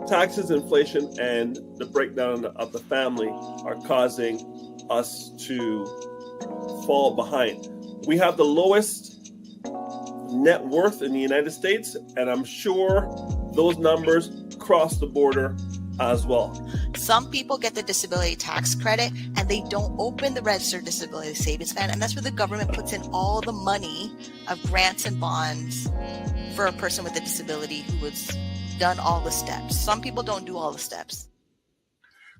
taxes, inflation, and the breakdown of the family are causing us to fall behind. We have the lowest net worth in the United States, and I'm sure those numbers cross the border as well. Some people get the disability tax credit and they don't open the registered disability savings plan, and that's where the government puts in all the money of grants and bonds for a person with a disability who has done all the steps. Some people don't do all the steps.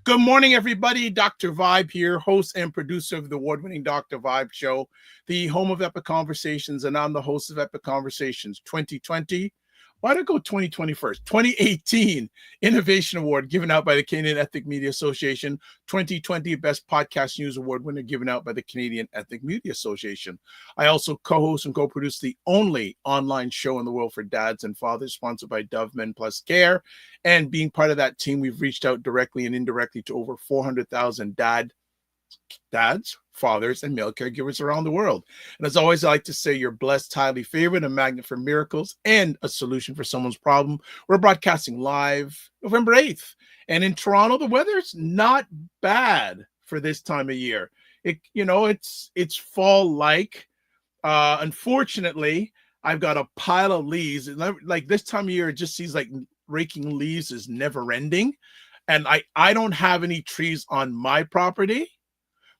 Good morning, everybody. Dr. Vibe here, host and producer of the award-winning Dr. Vibe Show, the home of Epic Conversations, and I'm the host of Epic Conversations 2020. Why don't I go 2020 first? 2018 Innovation Award given out by the Canadian Ethic Media Association. 2020 Best Podcast News Award winner given out by the Canadian Ethic Media Association. I also co-host and co-produce the only online show in the world for dads and fathers, sponsored by Dove Men Plus Care. And being part of that team, we've reached out directly and indirectly to over 400,000 dads, fathers, and male caregivers around the world. And as always, I like to say you're blessed, highly favored, a magnet for miracles, and a solution for someone's problem. We're broadcasting live November 8th. And in Toronto, the weather's not bad for this time of year. It's fall-like. Unfortunately, I've got a pile of leaves. Like this time of year, it just seems like raking leaves is never ending. And I don't have any trees on my property,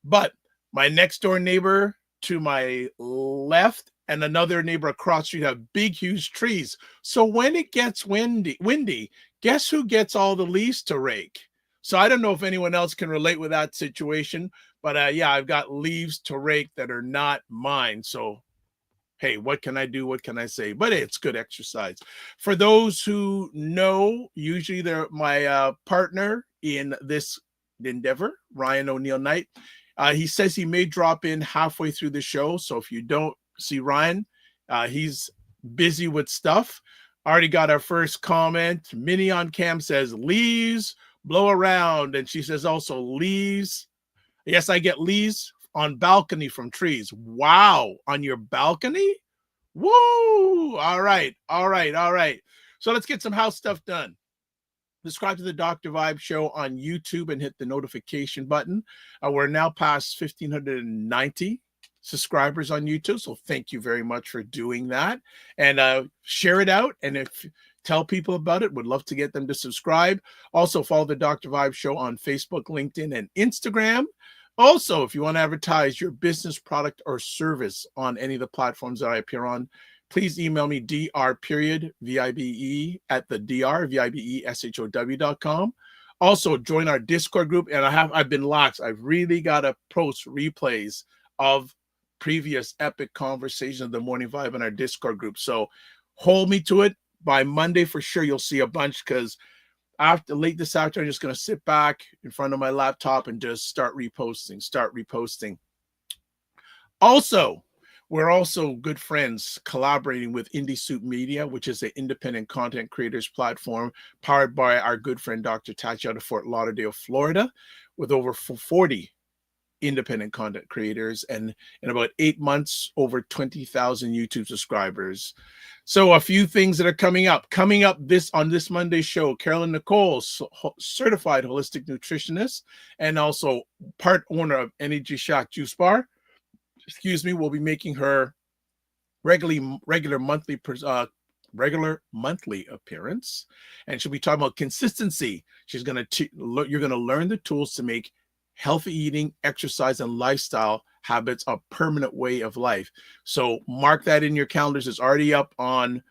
but my next door neighbor to my left and another neighbor across the street have big, huge trees. So when it gets windy, guess who gets all the leaves to rake? So I don't know if anyone else can relate with that situation, but yeah, I've got leaves to rake that are not mine. So hey, what can I do? What can I say? But hey, it's good exercise. For those who know, usually they're my partner in this endeavor, Ryan Oneil Knight. He says he may drop in halfway through the show. So if you don't see Ryan, he's busy with stuff. Already got our first comment. Minnie on cam says, leaves blow around. And she says also leaves. Yes, I get leaves on balcony from trees. Wow. On your balcony? Woo. All right. So let's get some house stuff done. Subscribe to the Dr. Vibe Show on YouTube and hit the notification button. We're now past 1,590 subscribers on YouTube, so thank you very much for doing that. And share it out, and tell people about it. Would love to get them to subscribe. Also, follow the Dr. Vibe Show on Facebook, LinkedIn, and Instagram. Also, if you want to advertise your business, product, or service on any of the platforms that I appear on, please email me dr.vibe@thedrvibeshow.com. Also, join our Discord group. And I've been lax. I've really got to post replays of previous epic conversations of the Morning Vibe in our Discord group. So hold me to it. By Monday, for sure, you'll see a bunch, because late this afternoon, I'm just going to sit back in front of my laptop and just start reposting. Also, we're also good friends collaborating with Indie Soup Media, which is an independent content creators platform powered by our good friend, Dr. Tachi, out of Fort Lauderdale, Florida, with over 40 independent content creators, and in about 8 months, over 20,000 YouTube subscribers. So a few things that are coming up on this Monday show, Carolyn Nicole, certified holistic nutritionist and also part owner of Energy Shack Juice Bar, will be making her regular monthly appearance, and she'll be talking about consistency. She's you're going to learn the tools to make healthy eating, exercise, and lifestyle habits a permanent way of life. So mark that in your calendars. It's already up on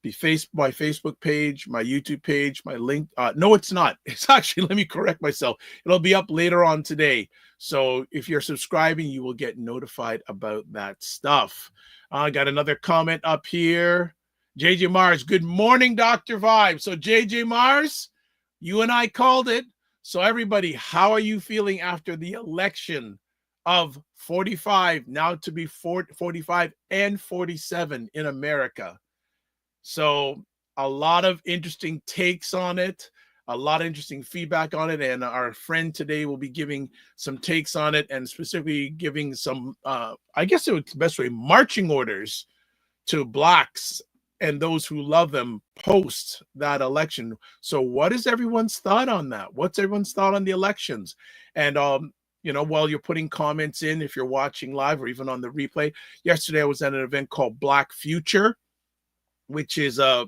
my Facebook page, my YouTube page, my link. No, it's not. It's actually, let me correct myself. It'll be up later on today. So if you're subscribing, you will get notified about that stuff. I got another comment up here. JJ Mars, good morning, Dr. Vibe. So JJ Mars, you and I called it. So everybody, how are you feeling after the election of 45, now to be 45 and 47 in America? So a lot of interesting takes on it, a lot of interesting feedback on it. And our friend today will be giving some takes on it, and specifically giving some, I guess it was the best way, marching orders to Blacks and those who love them post that election. So what is everyone's thought on that? What's everyone's thought on the elections? And while you're putting comments in, if you're watching live or even on the replay, yesterday I was at an event called Black Future, which is I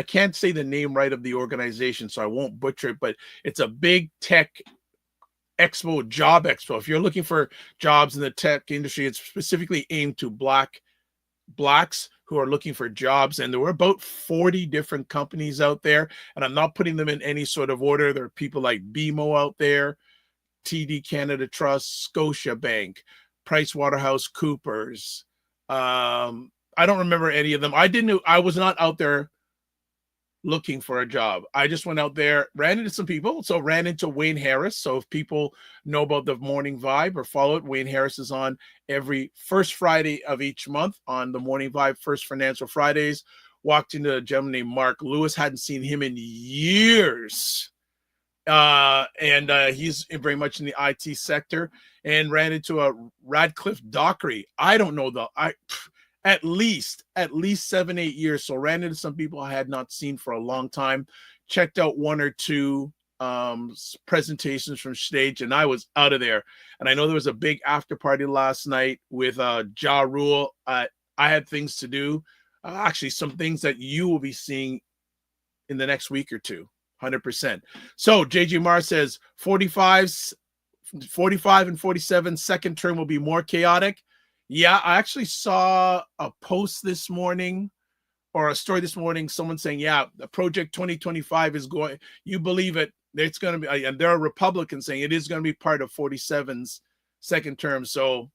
can't say the name right of the organization, so I won't butcher it, but it's a big tech expo, job expo. If you're looking for jobs in the tech industry, it's specifically aimed to blacks who are looking for jobs. And there were about 40 different companies out there, and I'm not putting them in any sort of order. There are people like BMO out there, TD Canada Trust, Scotiabank, PricewaterhouseCoopers. I don't remember any of them. I was not out there looking for a job. I just went out there, ran into some people. So ran into Wayne Harris. So if people know about the Morning Vibe or follow it, Wayne Harris is on every first Friday of each month on the Morning Vibe, First Financial Fridays. Walked into a gentleman named Mark Lewis. Hadn't seen him in years. And he's very much in the IT sector, and ran into a Radcliffe Dockery. I don't know at least 7-8 years. So ran into some people I had not seen for a long time. Checked out one or two presentations from stage, and I was out of there. And I know there was a big after party last night with Ja Rule. I had things to do. Actually, some things that you will be seeing in the next week or two. 100%. So JJ Marr says 45 and 47 second term will be more chaotic. Yeah, I actually saw a post this morning or a story this morning, someone saying, yeah, the Project 2025 is going, you believe it, it's going to be, and there are Republicans saying it is going to be part of 47's second term. So,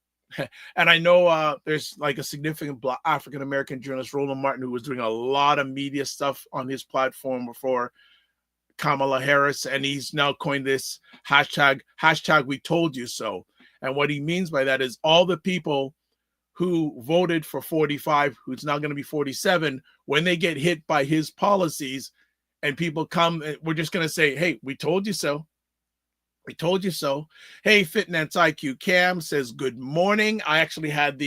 and I know there's like a significant African-American journalist, Roland Martin, who was doing a lot of media stuff on his platform before Kamala Harris, and he's now coined this hashtag we told you so. And what he means by that is all the people who voted for 45, who's now going to be 47, when they get hit by his policies and people come, we're just going to say, hey, we told you so. We told you so. Hey, Fitness IQ Cam says, good morning. I actually had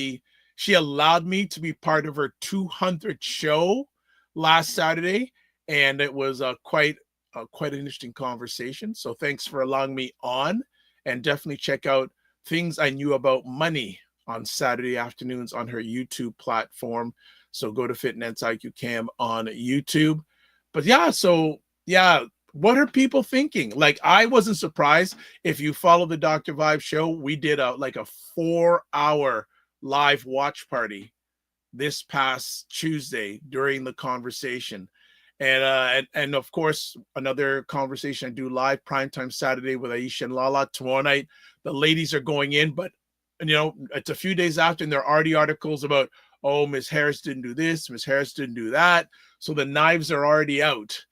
she allowed me to be part of her 200th show last Saturday, and it was quite an interesting conversation. So thanks for allowing me on, and definitely check out Things I Knew About Money on Saturday afternoons on her YouTube platform. So go to Fitness IQ Cam on YouTube. But yeah, what are people thinking? Like, I wasn't surprised. If you follow the Dr. Vibe show, we did a 4-hour live watch party this past Tuesday during the conversation. And of course, another conversation I do live primetime Saturday with Aisha and Lala. Tomorrow night, the ladies are going in, but it's a few days after, and there are already articles about, oh, Ms. Harris didn't do this, Ms. Harris didn't do that. So the knives are already out.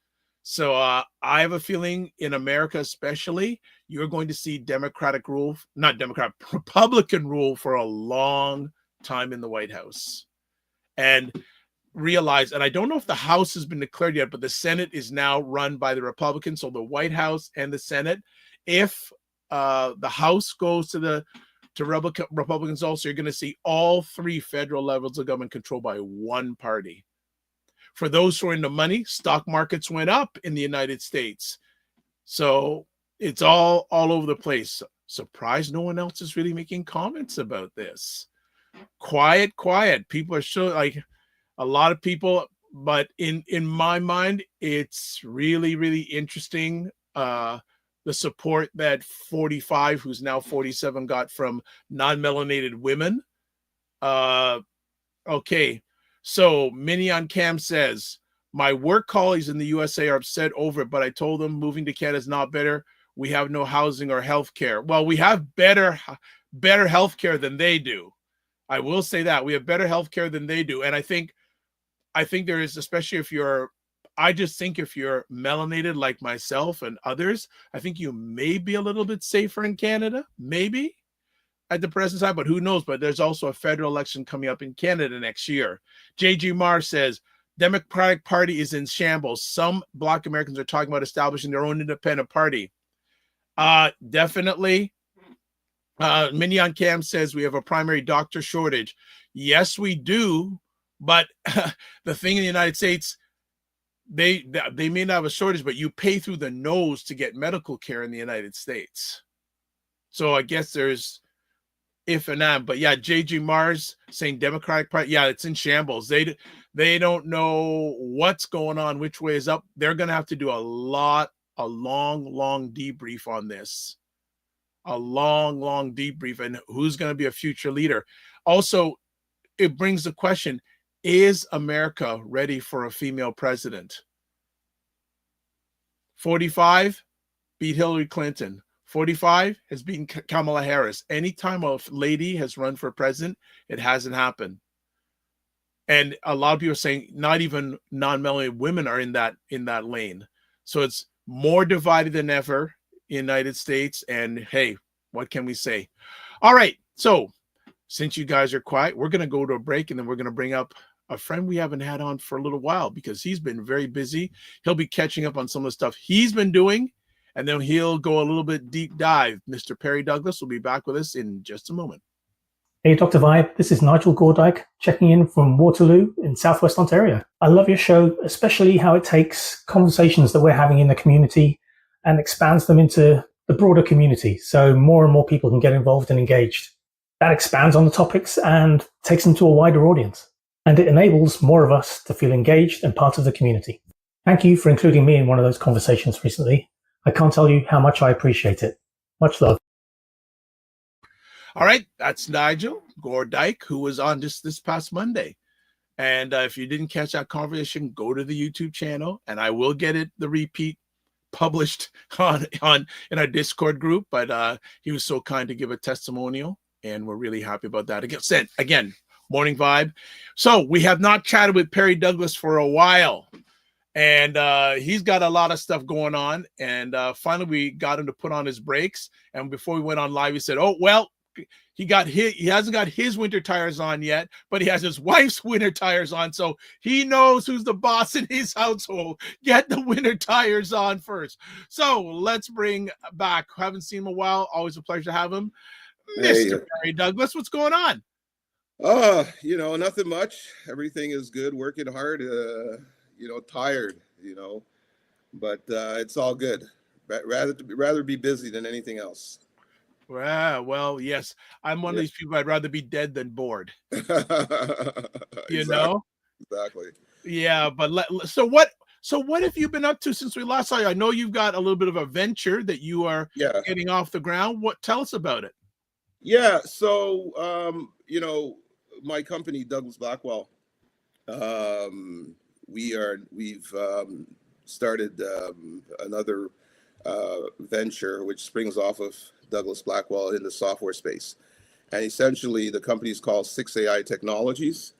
So I have a feeling in America, especially, you're going to see Republican rule for a long time in the White House. And realize, and I don't know if the House has been declared yet, but the Senate is now run by the Republicans. So the White House and the Senate, if the House goes to Republicans also, you're going to see all three federal levels of government controlled by one party. For those who are into money, stock markets went up in the United States. So it's all over the place. Surprised no one else is really making comments about this. Quiet. People are still like, a lot of people, but in my mind, it's really, really interesting. The support that 45, who's now 47, got from non-melanated women. Okay, so Minion Cam says, my work colleagues in the USA are upset over it, but I told them moving to Canada is not better. We have no housing or health care. Well, we have better health care than they do. I will say that. We have better health care than they do. And I think there is, especially if you're melanated like myself and others, I think you may be a little bit safer in Canada, maybe at the present time, but who knows? But there's also a federal election coming up in Canada next year. JG Marr says, Democratic Party is in shambles. Some Black Americans are talking about establishing their own independent party. Definitely. Minion Cam says we have a primary doctor shortage. Yes, we do. But the thing in the United States, they may not have a shortage, but you pay through the nose to get medical care in the United States. So I guess there's if and and. But yeah, JG Mars saying Democratic Party, yeah, it's in shambles. They don't know what's going on, which way is up. They're going to have to do a long debrief on this. A long debrief, and who's going to be a future leader. Also, it brings the question, is America ready for a female president? 45 beat Hillary Clinton. 45 has beaten Kamala Harris. Anytime a lady has run for president, it hasn't happened. And a lot of people are saying not even non-melanated women are in that lane. So it's more divided than ever in the United States. And hey, what can we say? All right. So since you guys are quiet, we're going to go to a break, and then we're going to bring up a friend we haven't had on for a little while because he's been very busy. He'll be catching up on some of the stuff he's been doing, and then he'll go a little bit deep dive. Mr. Perry Douglas will be back with us in just a moment. Hey, Dr. Vibe, this is Nigel Gordyke checking in from Waterloo in Southwest Ontario. I love your show, especially how it takes conversations that we're having in the community and expands them into the broader community so more and more people can get involved and engaged. That expands on the topics and takes them to a wider audience. And it enables more of us to feel engaged and part of the community. Thank you for including me in one of those conversations recently. I can't tell you how much I appreciate it. Much love. All right, that's Nigel Gordyke, who was on this past Monday. And if you didn't catch that conversation, go to the YouTube channel, and I will get the repeat published on in our Discord group. But he was so kind to give a testimonial, and we're really happy about that. Again, Morning Vibe. So we have not chatted with Perry Douglas for a while, and he's got a lot of stuff going on. And finally, we got him to put on his brakes. And before we went on live, he said, "Oh well, he hasn't got his winter tires on yet, but he has his wife's winter tires on, so he knows who's the boss in his household. Get the winter tires on first." So let's bring back. Haven't seen him in a while. Always a pleasure to have him, Mr. Perry Douglas. What's going on? Nothing much. Everything is good. Working hard. Tired. But it's all good. Rather be busy than anything else. Well, yes. I'm one of these people. I'd rather be dead than bored. You Exactly. know? Exactly. Yeah, but so what have you been up to since we last saw you? I know you've got a little bit of a venture that you are getting off the ground. Tell us about it. Yeah. So, my company, Douglas Blackwell, we've started another venture which springs off of Douglas Blackwell in the software space. And essentially the company is called 6AI Technologies.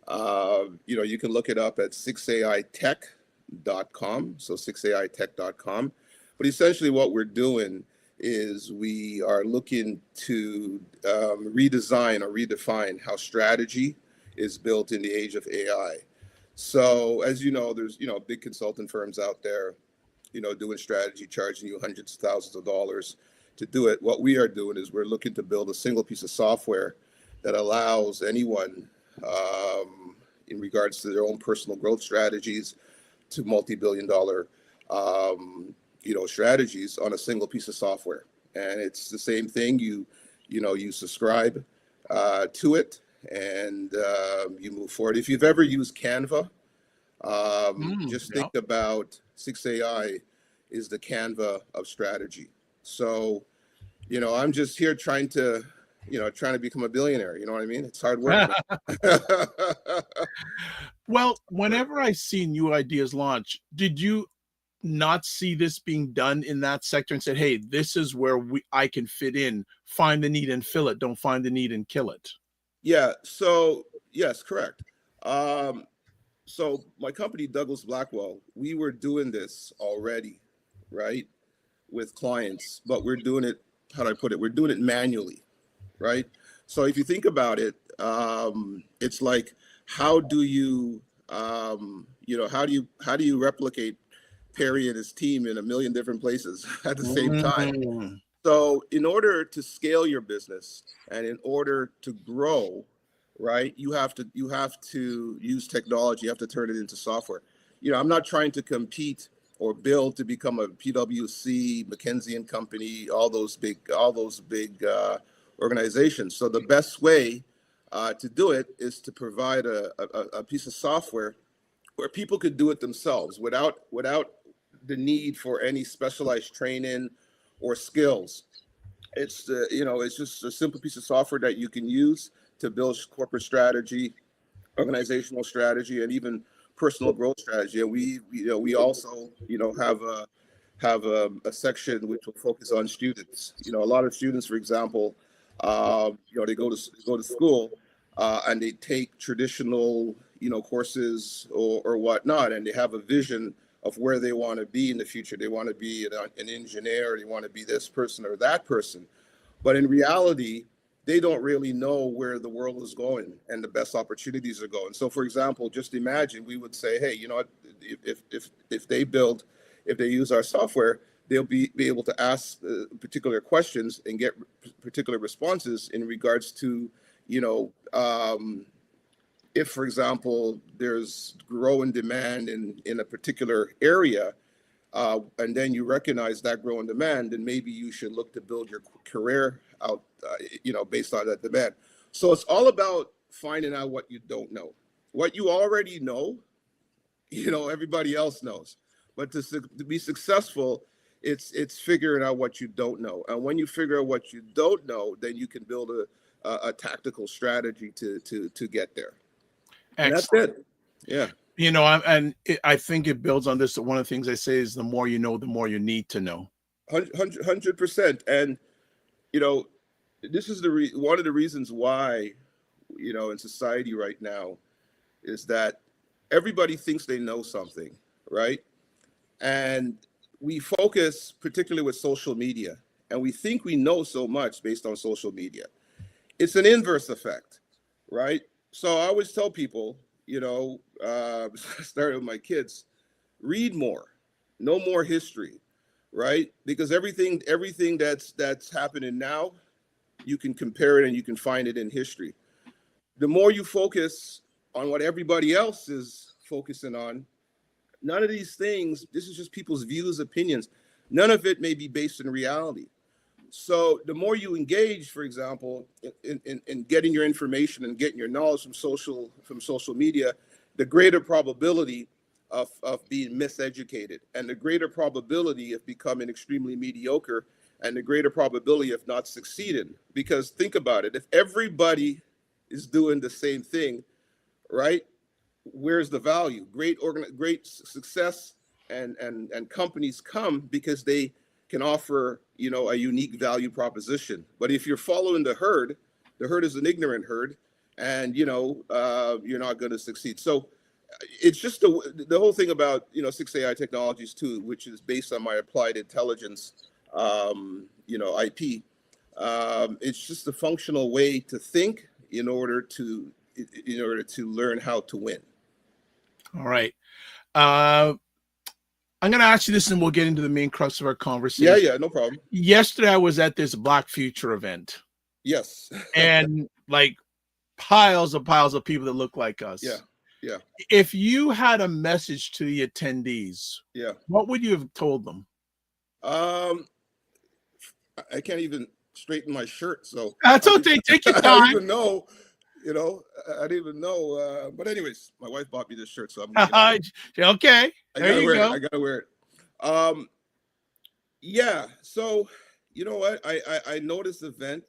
You can look it up at 6aitech.com. So 6aitech.com. But essentially what we're doing is we are looking to redesign or redefine how strategy is built in the age of AI. So as you know, there's, big consultant firms out there, doing strategy, charging you hundreds of thousands of dollars to do it. What we are doing is we're looking to build a single piece of software that allows anyone in regards to their own personal growth strategies to multi-billion-dollar strategies on a single piece of software. And it's the same thing. You subscribe to it and you move forward. If you've ever used Canva, just think about 6AI is the Canva of strategy. So, I'm just here trying to become a billionaire. You know what I mean? It's hard work. Well, whenever I see new ideas launch, did you not see this being done in that sector and said, hey, this is where I can fit in, find the need and fill it, don't find the need and kill it? Yeah. So yes, correct. So my company, Douglas Blackwell, we were doing this already, right, with clients, but we're doing it, how do I put it? We're doing it manually, right? So if you think about it, it's like, how do you replicate Perry and his team in a million different places at the same time? So in order to scale your business and in order to grow, right? You have to use technology. You have to turn it into software. I'm not trying to compete or build to become a PwC, McKinsey and Company, all those big organizations. So the best way to do it is to provide a piece of software where people could do it themselves without the need for any specialized training or skills. It's it's just a simple piece of software that you can use to build corporate strategy, organizational strategy, and even personal growth strategy. And we also have a section which will focus on students. A lot of students, for example, they go to school and they take traditional courses or whatnot, and they have a vision of where they want to be in the future. They want to be an engineer, they want to be this person or that person. But in reality, they don't really know where the world is going and the best opportunities are going. So for example, just imagine we would say, hey, if they use our software, they'll be able to ask particular questions and get particular responses in regards to, if, for example, there's growing demand in a particular area, and then you recognize that growing demand, then maybe you should look to build your career out, based on that demand. So it's all about finding out what you don't know. What you already know, everybody else knows. But to be successful, it's figuring out what you don't know. And when you figure out what you don't know, then you can build a tactical strategy to get there. And that's it. Yeah. I think it builds on this. One of the things I say is the more you know, the more you need to know. 100%. And, this is one of the reasons why, in society right now is that everybody thinks they know something, right? And we focus particularly with social media, and we think we know so much based on social media. It's an inverse effect, right? So I always tell people, started with my kids, read more, know more history, right? Because everything that's happening now, you can compare it and you can find it in history. The more you focus on what everybody else is focusing on, none of these things, this is just people's views, opinions. None of it may be based in reality. So the more you engage, for example, in getting your information and getting your knowledge from social media, the greater probability of being miseducated, and the greater probability of becoming extremely mediocre, and the greater probability of not succeeding. Because think about it, if everybody is doing the same thing, right? Where's the value? Great success and companies come because they can offer, a unique value proposition. But if you're following the herd is an ignorant herd, and you're not going to succeed. So it's just the whole thing about 6AI Technologies too, which is based on my applied intelligence, IP. It's just a functional way to think in order to learn how to win. All right. I'm going to ask you this and we'll get into the main crux of our conversation. Yeah, no problem. Yesterday, I was at this Black Future event. Yes. And like piles of people that look like us. Yeah. If you had a message to the attendees, what would you have told them? I can't even straighten my shirt, so that's okay. Take your time. I don't even know. I didn't even know. But anyways, my wife bought me this shirt, so I'm okay. There you go. I gotta wear it. Yeah. So you know what? I know this event.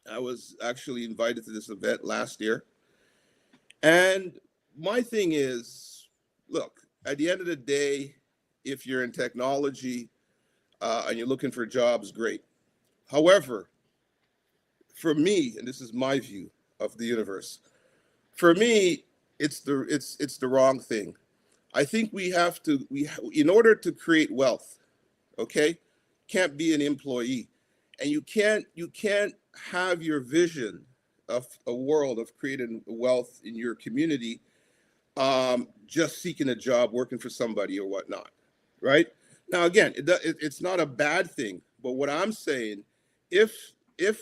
I was actually invited to this event last year, and my thing is, look, at the end of the day, if you're in technology and you're looking for jobs, great. However, for me, and this is my view of the universe, for me, it's the wrong thing. I think in order to create wealth, okay, can't be an employee, and you can't have your vision of a world of creating wealth in your community just seeking a job, working for somebody or whatnot, right? Now, again, it's not a bad thing, but what I'm saying, if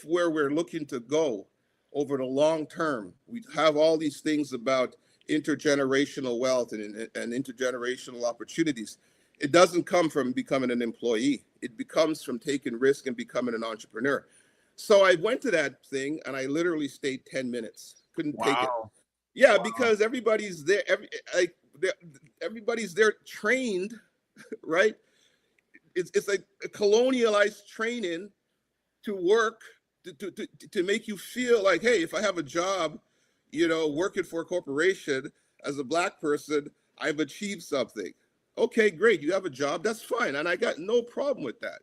where we're looking to go over the long term. We have all these things about intergenerational wealth and intergenerational opportunities. It doesn't come from becoming an employee. It becomes from taking risk and becoming an entrepreneur. So I went to that thing and I literally stayed 10 minutes. Couldn't take it. Yeah, because everybody's there. Everybody's there trained, right? It's like a colonialized training to work to make you feel like, hey, if I have a job, working for a corporation as a Black person, I've achieved something. Okay, great. You have a job. That's fine. And I got no problem with that.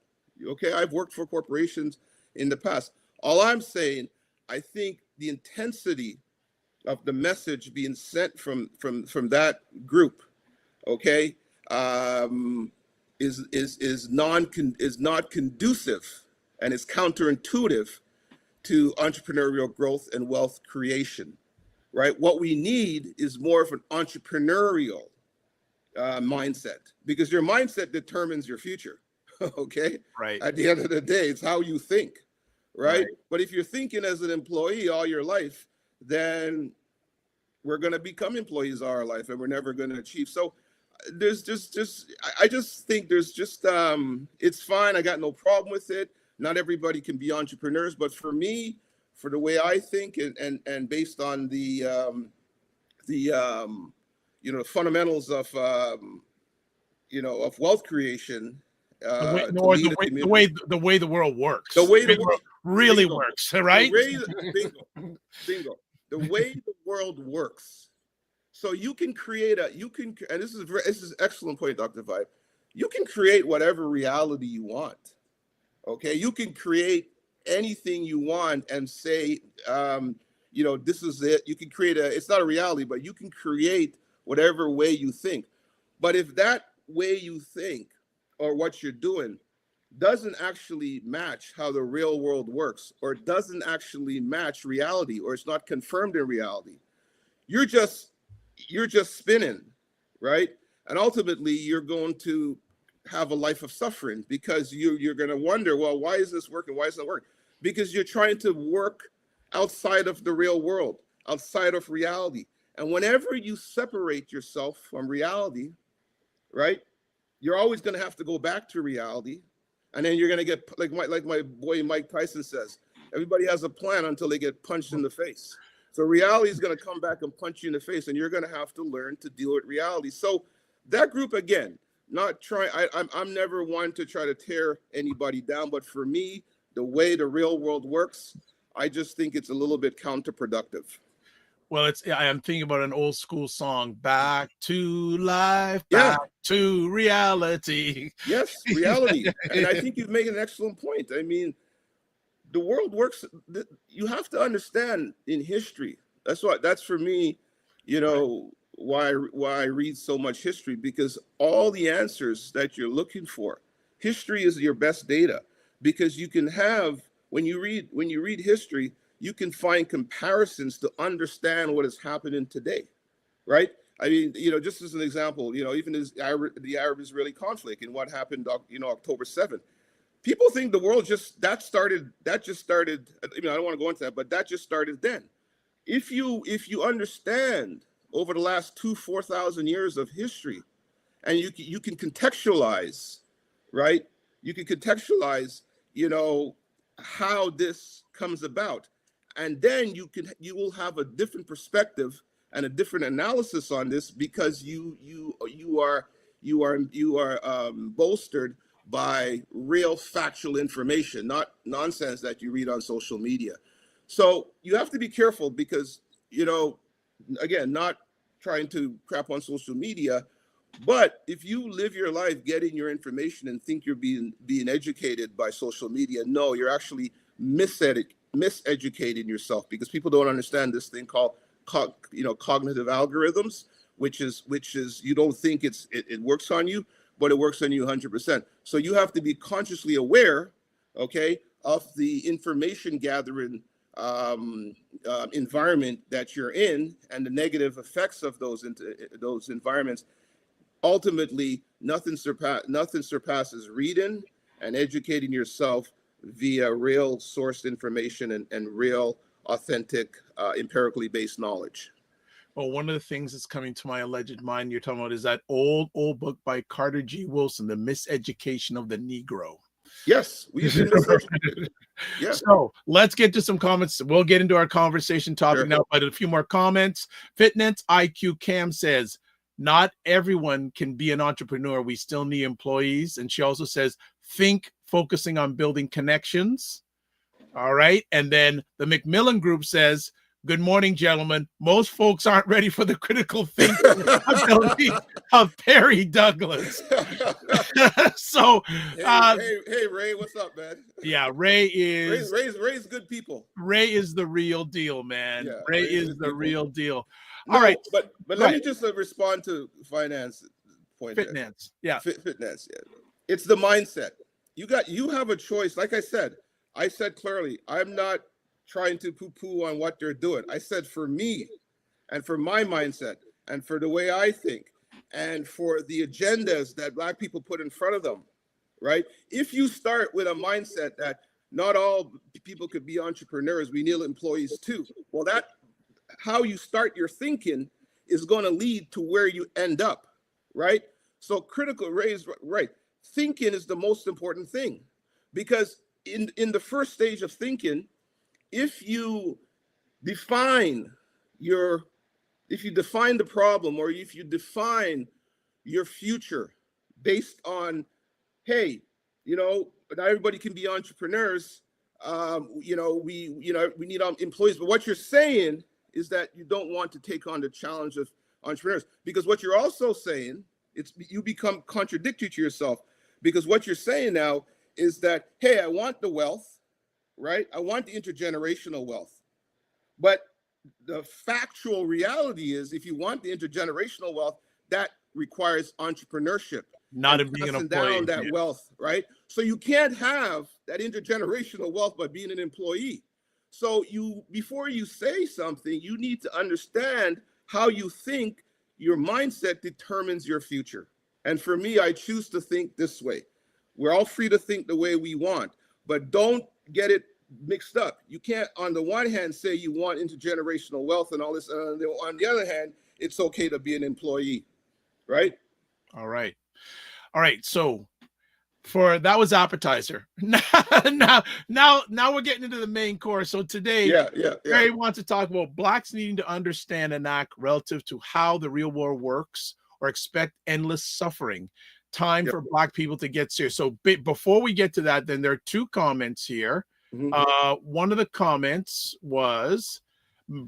Okay, I've worked for corporations in the past. All I'm saying, I think the intensity of the message being sent from that group, okay, is not conducive, and is counterintuitive to entrepreneurial growth and wealth creation, right? What we need is more of an entrepreneurial mindset, because your mindset determines your future. Okay, Right. At the end of the day, it's how you think, right? But if you're thinking as an employee all your life, then we're going to become employees all our life, and we're never going to achieve. So there's I just think there's just it's fine. I got no problem with it. Not everybody can be entrepreneurs, but for me, for the way I think, and based on the fundamentals of of wealth creation, the way the world works. The way the world really works, right? Bingo. The way the world works. So you can create and this is an excellent point, Dr. Vibe. You can create whatever reality you want. Okay, you can create anything you want and say, this is it. You can create it's not a reality, but you can create whatever way you think. But if that way you think or what you're doing doesn't actually match how the real world works, or doesn't actually match reality, or it's not confirmed in reality, you're just spinning, right? And ultimately you're going to have a life of suffering, because you're going to wonder, well, why is this working? Why is it not working? Because you're trying to work outside of the real world, outside of reality. And whenever you separate yourself from reality, right, you're always going to have to go back to reality. And then you're going to get, like my boy Mike Tyson says, everybody has a plan until they get punched in the face. So reality is going to come back and punch you in the face, and you're going to have to learn to deal with reality. So that group, again, not trying, I'm never one to try to tear anybody down, but for me, the way the real world works, I just think it's a little bit counterproductive. Well, I'm thinking about an old school song, Back to Life, Back to Reality. Yes, reality. And I think you've made an excellent point. I mean, the world works. You have to understand in history. That's for me, why I read so much history, because all the answers that you're looking for, history is your best data, because you can have, when you read history, you can find comparisons to understand what is happening today, right? I mean, just as an example, even the Arab-Israeli conflict and what happened, October 7th. People think the world just started. I don't want to go into that, but that just started then. If you understand over the last 4,000 years of history, and you can contextualize, right? You can contextualize, how this comes about. And then you will have a different perspective and a different analysis on this, because you are bolstered by real factual information, not nonsense that you read on social media. So you have to be careful, because again, not trying to crap on social media, but if you live your life getting your information and think you're being educated by social media, no, you're actually miseducating yourself, because people don't understand this thing called cognitive algorithms, which is you don't think it works on you, but it works on you 100%. So you have to be consciously aware, okay, of the information gathering environment that you're in, and the negative effects of those environments. Ultimately, nothing surpasses reading and educating yourself via real sourced information and real authentic, empirically based knowledge. Well, one of the things that's coming to my alleged mind you're talking about is that old book by Carter G. Wilson, The Miseducation of the Negro. Yes, we've been miseducated. Yeah. So let's get to some comments. We'll get into our conversation topic now, but a few more comments. Fitness IQ Cam says, not everyone can be an entrepreneur. We still need employees. And she also says, think focusing on building connections. All right. And then the Macmillan Group says, good morning, gentlemen. Most folks aren't ready for the critical thinking ability of Perry Douglas. So, hey, Ray, what's up, man? Yeah, Ray's good people. Ray is the real deal, man. Yeah, Ray is the real deal. No, all right, but let me just respond to finance point. Fitness, yeah, fitness. Yeah. It's the mindset. You have a choice. Like I said clearly, I'm not trying to poo-poo on what they're doing. I said for me and for my mindset and for the way I think and for the agendas that Black people put in front of them, right? If you start with a mindset that not all people could be entrepreneurs, we need employees too. Well, that how you start your thinking is going to lead to where you end up, right? So critical raise, right? Thinking is the most important thing, because in the first stage of thinking, if you define the problem, or if you define your future based on, hey, not everybody can be entrepreneurs. We need employees. But what you're saying is that you don't want to take on the challenge of entrepreneurs, because what you're also saying, you become contradictory to yourself, because what you're saying now is that, hey, I want the wealth, right? I want the intergenerational wealth. But the factual reality is, if you want the intergenerational wealth, that requires entrepreneurship. Not in being an employee. Down that wealth, right? So you can't have that intergenerational wealth by being an employee. So before you say something, you need to understand how you think. Your mindset determines your future. And for me, I choose to think this way. We're all free to think the way we want, but don't get it mixed up. You can't, on the one hand, say you want intergenerational wealth and all this, and on the other hand, it's okay to be an employee, right? All right. So that was appetizer. now we're getting into the main course. So today, Barry wants to talk about Blacks needing to understand and act relative to how the real world works, or expect endless suffering. Time for Black people to get serious. So before we get to that, then there are two comments here. Mm-hmm. One of the comments was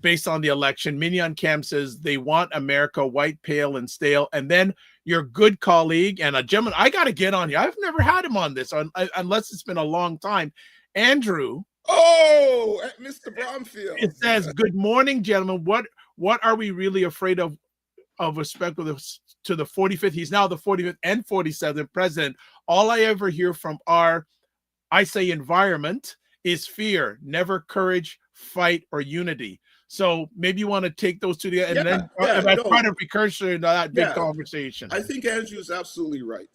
based on the election. Mignon Cam says they want America white, pale, and stale. And then your good colleague and a gentleman, I got to get on here. I've never had him on this unless it's been a long time. Andrew. Oh, Mr. Bromfield. It says, good morning, gentlemen. What are we really afraid of respect to the 45th? He's now the 45th and 47th president. All I ever hear from environment is fear, never courage, fight, or unity. So maybe you want to take those two together, and then try to precursor to that big conversation. I think Andrew is absolutely right.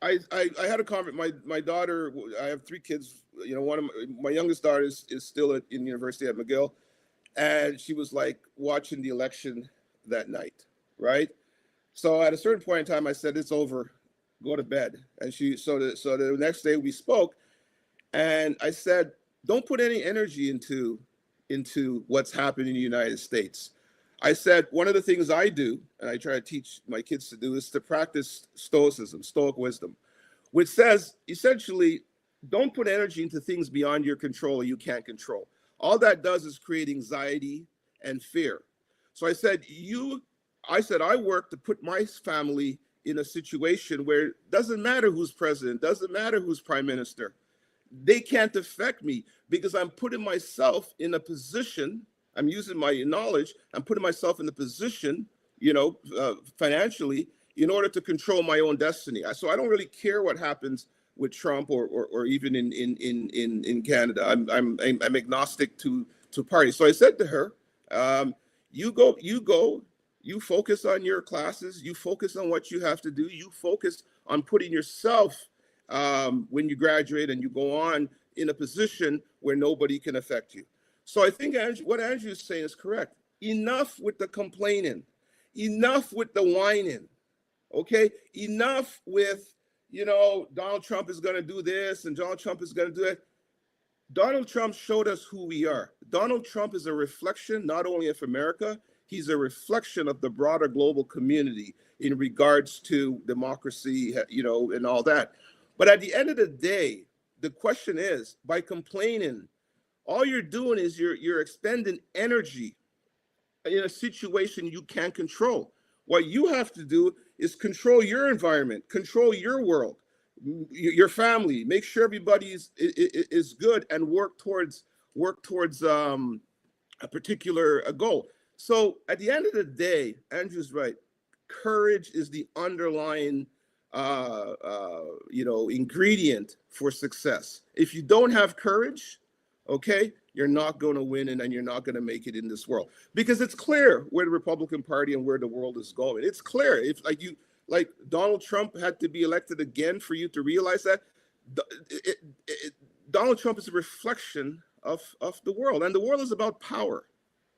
I had a comment. My daughter, I have 3 kids. One of my youngest daughter is still in university at McGill, and she was like watching the election that night, right? So at a certain point in time, I said, "It's over, go to bed." And so the next day we spoke, and I said, don't put any energy into what's happening in the United States. I said, one of the things I do, and I try to teach my kids to do, is to practice stoicism, stoic wisdom, which says, essentially, don't put energy into things beyond your control or you can't control. All that does is create anxiety and fear. So I said, I work to put my family in a situation where it doesn't matter who's president, doesn't matter who's prime minister. They can't affect me, because I'm putting myself in a position, I'm using my knowledge, I'm putting myself in a position, financially, in order to control my own destiny. So I don't really care what happens with Trump or even in Canada. I'm agnostic to parties. So I said to her, you focus on your classes, you focus on what you have to do, you focus on putting yourself when you graduate and you go on in a position where nobody can affect you. So I think what Andrew is saying is correct. Enough with the complaining. Enough with the whining. Okay? Enough with, Donald Trump is going to do this and Donald Trump is going to do it. Donald Trump showed us who we are. Donald Trump is a reflection not only of America, he's a reflection of the broader global community in regards to democracy, and all that. But at the end of the day, the question is, by complaining, all you're doing is you're expending energy in a situation you can't control. What you have to do is control your environment, control your world, your family, make sure everybody is good, and work towards a particular goal. So at the end of the day, Andrew's right. Courage is the underlying ingredient for success. If you don't have courage, okay, you're not going to win, and you're not going to make it in this world, because it's clear where the Republican Party and where the world is going. It's clear. If like Donald Trump had to be elected again for you to realize that Donald Trump is a reflection of the world, and the world is about power.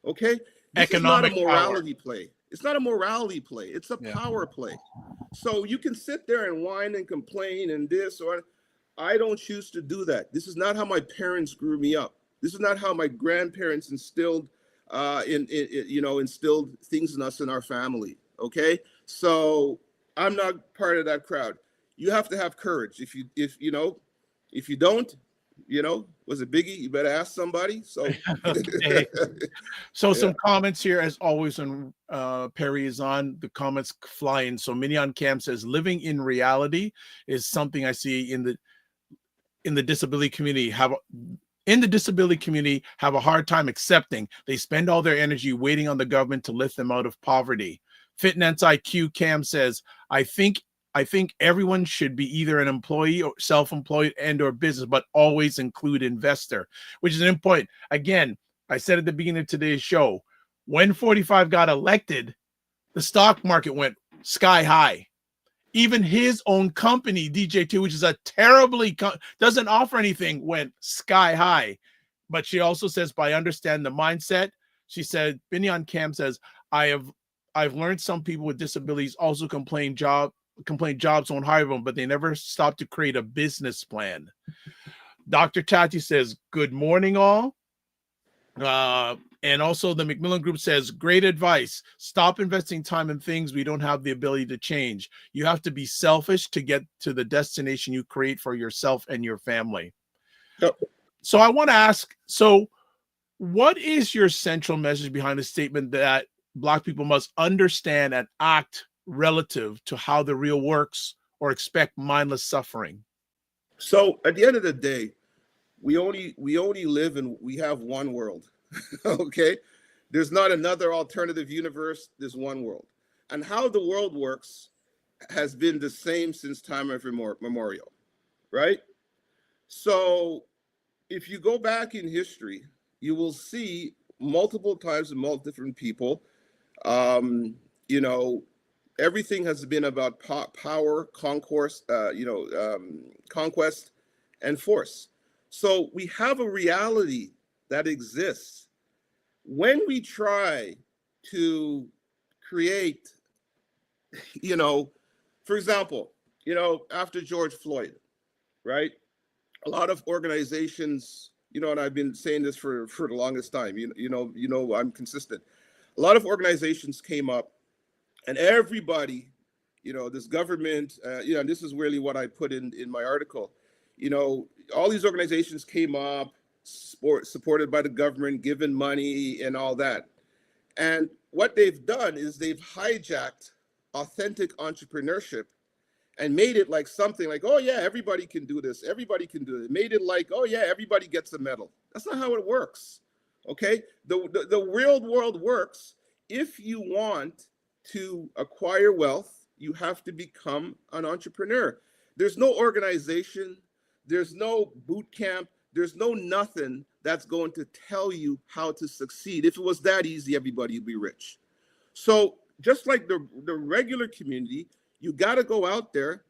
Okay, this Economic is not a morality power. play. It's not a morality play. It's a power play. So you can sit there and whine and complain and this or I don't choose to do that. This is not how my parents grew me up. This is not how my grandparents instilled instilled things in us in our family. Okay, so I'm not part of that crowd. You have to have courage. If you don't, was it Biggie? You better ask somebody. So, okay. So some comments here, as always, when Perry is on, the comments flying. So Mignon Cam says, living in reality is something I see in the disability community have a hard time accepting. They spend all their energy waiting on the government to lift them out of poverty. Fitness IQ Cam says, I think everyone should be either an employee or self-employed and or business, but always include investor, which is an important. Again, I said at the beginning of today's show, when 45 got elected, the stock market went sky high. Even his own company, DJ2, which is a terribly doesn't offer anything, went sky high. But she also says, by understand the mindset, she said, Binion Cam says, I've learned some people with disabilities also complain jobs won't hire them, but they never stop to create a business plan. Dr. Tati says, good morning, all. And also the Macmillan Group says, great advice. Stop investing time in things we don't have the ability to change. You have to be selfish to get to the destination you create for yourself and your family. Yep. So I want to ask, what is your central message behind the statement that Black people must understand and act relative to how the real works or expect mindless suffering? So at the end of the day, we only live in, we have one world. Okay, there's not another alternative universe. There's one world, and how the world works has been the same since time immemorial, right? So if you go back in history, you will see multiple times and multiple different people. Everything has been about power, conquest, and force. So we have a reality that exists. When we try to create, for example, after George Floyd, right? A lot of organizations, and I've been saying this for the longest time, I'm consistent. A lot of organizations came up and everybody, this government, and this is really what I put in my article, all these organizations came up, supported by the government, given money and all that. And what they've done is they've hijacked authentic entrepreneurship and made it like something like, oh yeah, everybody can do this. Everybody can do it. Made it like, oh yeah, everybody gets a medal. That's not how it works. Okay. The real world works. If you want to acquire wealth, you have to become an entrepreneur. There's no organization. There's no boot camp. There's no nothing that's going to tell you how to succeed. If it was that easy, everybody would be rich. So just like the regular community, you got to go out there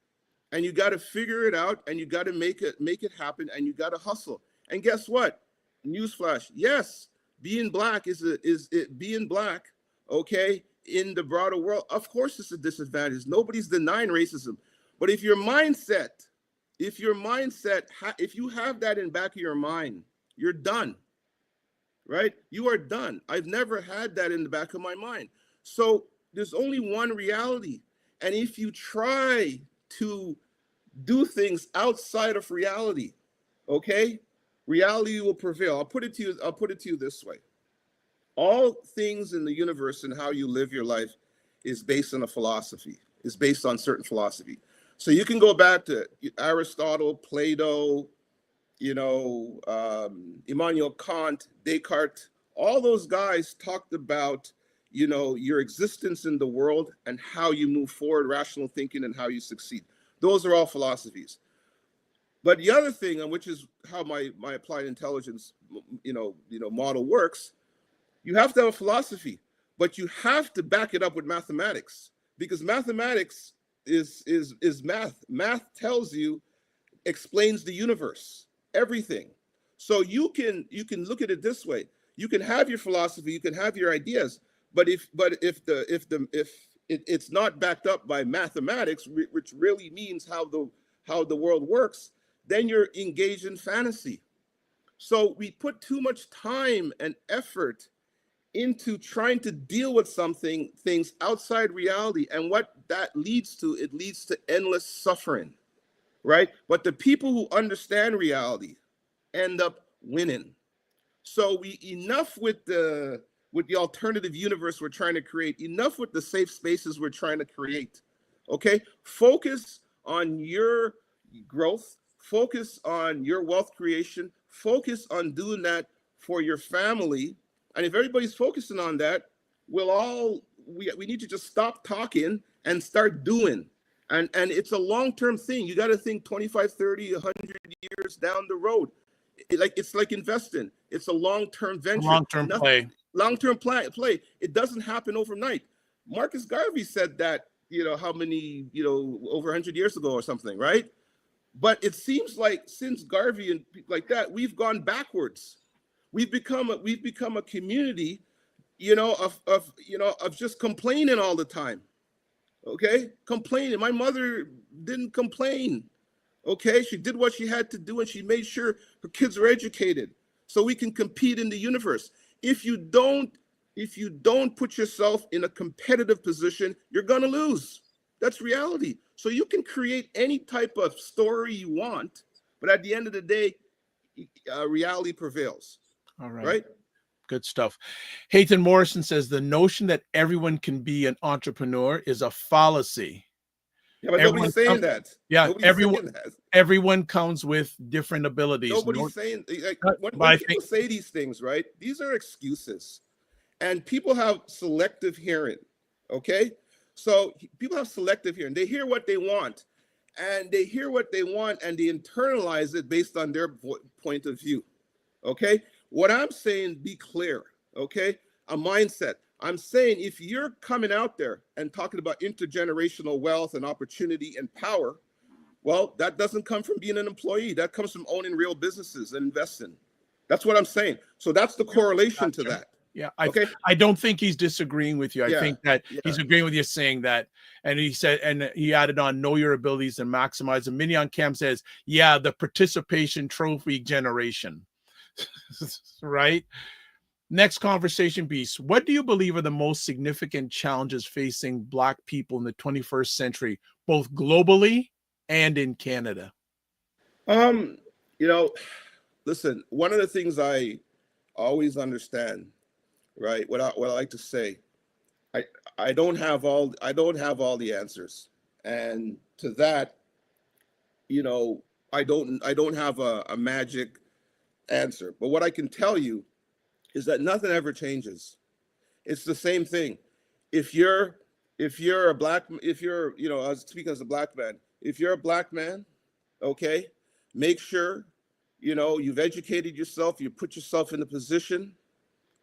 and you got to figure it out, and you got to make it happen, and you got to hustle. And guess what? Newsflash: yes, being black being black, okay, in the broader world, of course, it's a disadvantage. Nobody's denying racism, but if you have that in back of your mind, you're done, right? You are done. I've never had that in the back of my mind. So there's only one reality, and if you try to do things outside of reality, okay, reality will prevail. I'll put it to you this way: all things in the universe and how you live your life is based on a philosophy, is based on certain philosophy. So you can go back to Aristotle, Plato, Immanuel Kant, Descartes. All those guys talked about, your existence in the world and how you move forward, rational thinking, and how you succeed. Those are all philosophies. But the other thing, and which is how my applied intelligence, model works, you have to have a philosophy, but you have to back it up with mathematics, because mathematics is math. Math tells you, explains the universe, everything. So you can look at it this way: you can have your philosophy, you can have your ideas, but if it's not backed up by mathematics, which really means how the world works, then you're engaged in fantasy. So we put too much time and effort into trying to deal with things outside reality, and what that leads to, it leads to endless suffering, right? But the people who understand reality end up winning. So enough with the alternative universe we're trying to create, enough with the safe spaces we're trying to create. Okay, focus on your growth, focus on your wealth creation, focus on doing that for your family. And if everybody's focusing on that, we need to just stop talking and start doing. And it's a long-term thing. You got to think 25, 30, 100 years down the road. It's like investing. It's a long-term venture. Long-term play. Long-term play. It doesn't happen overnight. Marcus Garvey said that, how many, over 100 years ago or something, right? But it seems like since Garvey and people like that, we've gone backwards. We've become a community, of just complaining all the time. Okay, complaining. My mother didn't complain. Okay, she did what she had to do, and she made sure her kids were educated so we can compete in the universe. If you don't put yourself in a competitive position, you're gonna lose. That's reality. So you can create any type of story you want, but at the end of the day, reality prevails. All right. Right? Good stuff. Hayton Morrison says the notion that everyone can be an entrepreneur is a fallacy. Yeah, but nobody's saying that. Yeah, nobody's everyone comes with different abilities. Nobody's saying, when people say these things, right? These are excuses, and people have selective hearing. Okay, so people have selective hearing. They hear what they want, and they internalize it based on their point of view. Okay, what I'm saying, be clear. Okay, a mindset. I'm saying if you're coming out there and talking about intergenerational wealth and opportunity and power, well, that doesn't come from being an employee. That comes from owning real businesses and investing. That's what I'm saying. So that's the correlation to that. Yeah. I don't think he's disagreeing with you. I think that he's agreeing with you saying that. And he said, and he added on, know your abilities and maximize them. Mignon Cam says, yeah, the participation trophy generation. Right? Next conversation piece. What do you believe are the most significant challenges facing Black people in the 21st century, both globally and in Canada? Listen, one of the things I always understand, right? What I like to say, I don't have all the answers. And to that, I don't have a magic answer. But what I can tell you is that nothing ever changes. It's the same thing. If you're a black, I was speaking as a Black man. If you're a Black man, okay, make sure, you've educated yourself, you put yourself in a position,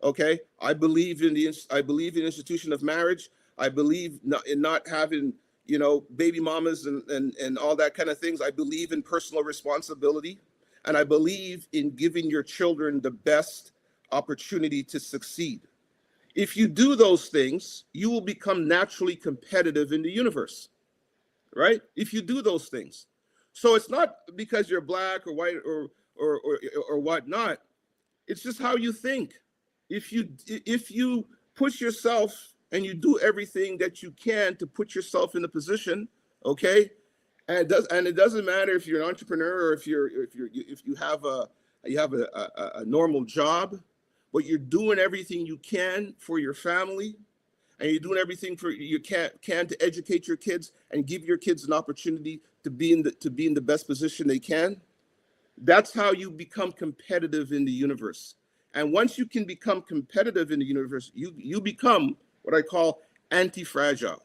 okay? I believe in the institution of marriage. I believe in not having, baby mamas and all that kind of things. I believe in personal responsibility, and I believe in giving your children the best opportunity to succeed. If you do those things, you will become naturally competitive in the universe, right? If you do those things. So it's not because you're black or white or whatnot. It's just how you think. If you push yourself and you do everything that you can to put yourself in a position, okay, and it doesn't matter if you're an entrepreneur or if you have a normal job, but you're doing everything you can for your family, and you're doing everything you can to educate your kids and give your kids an opportunity to be in the best position they can. That's how you become competitive in the universe. And once you can become competitive in the universe, you become what I call anti-fragile.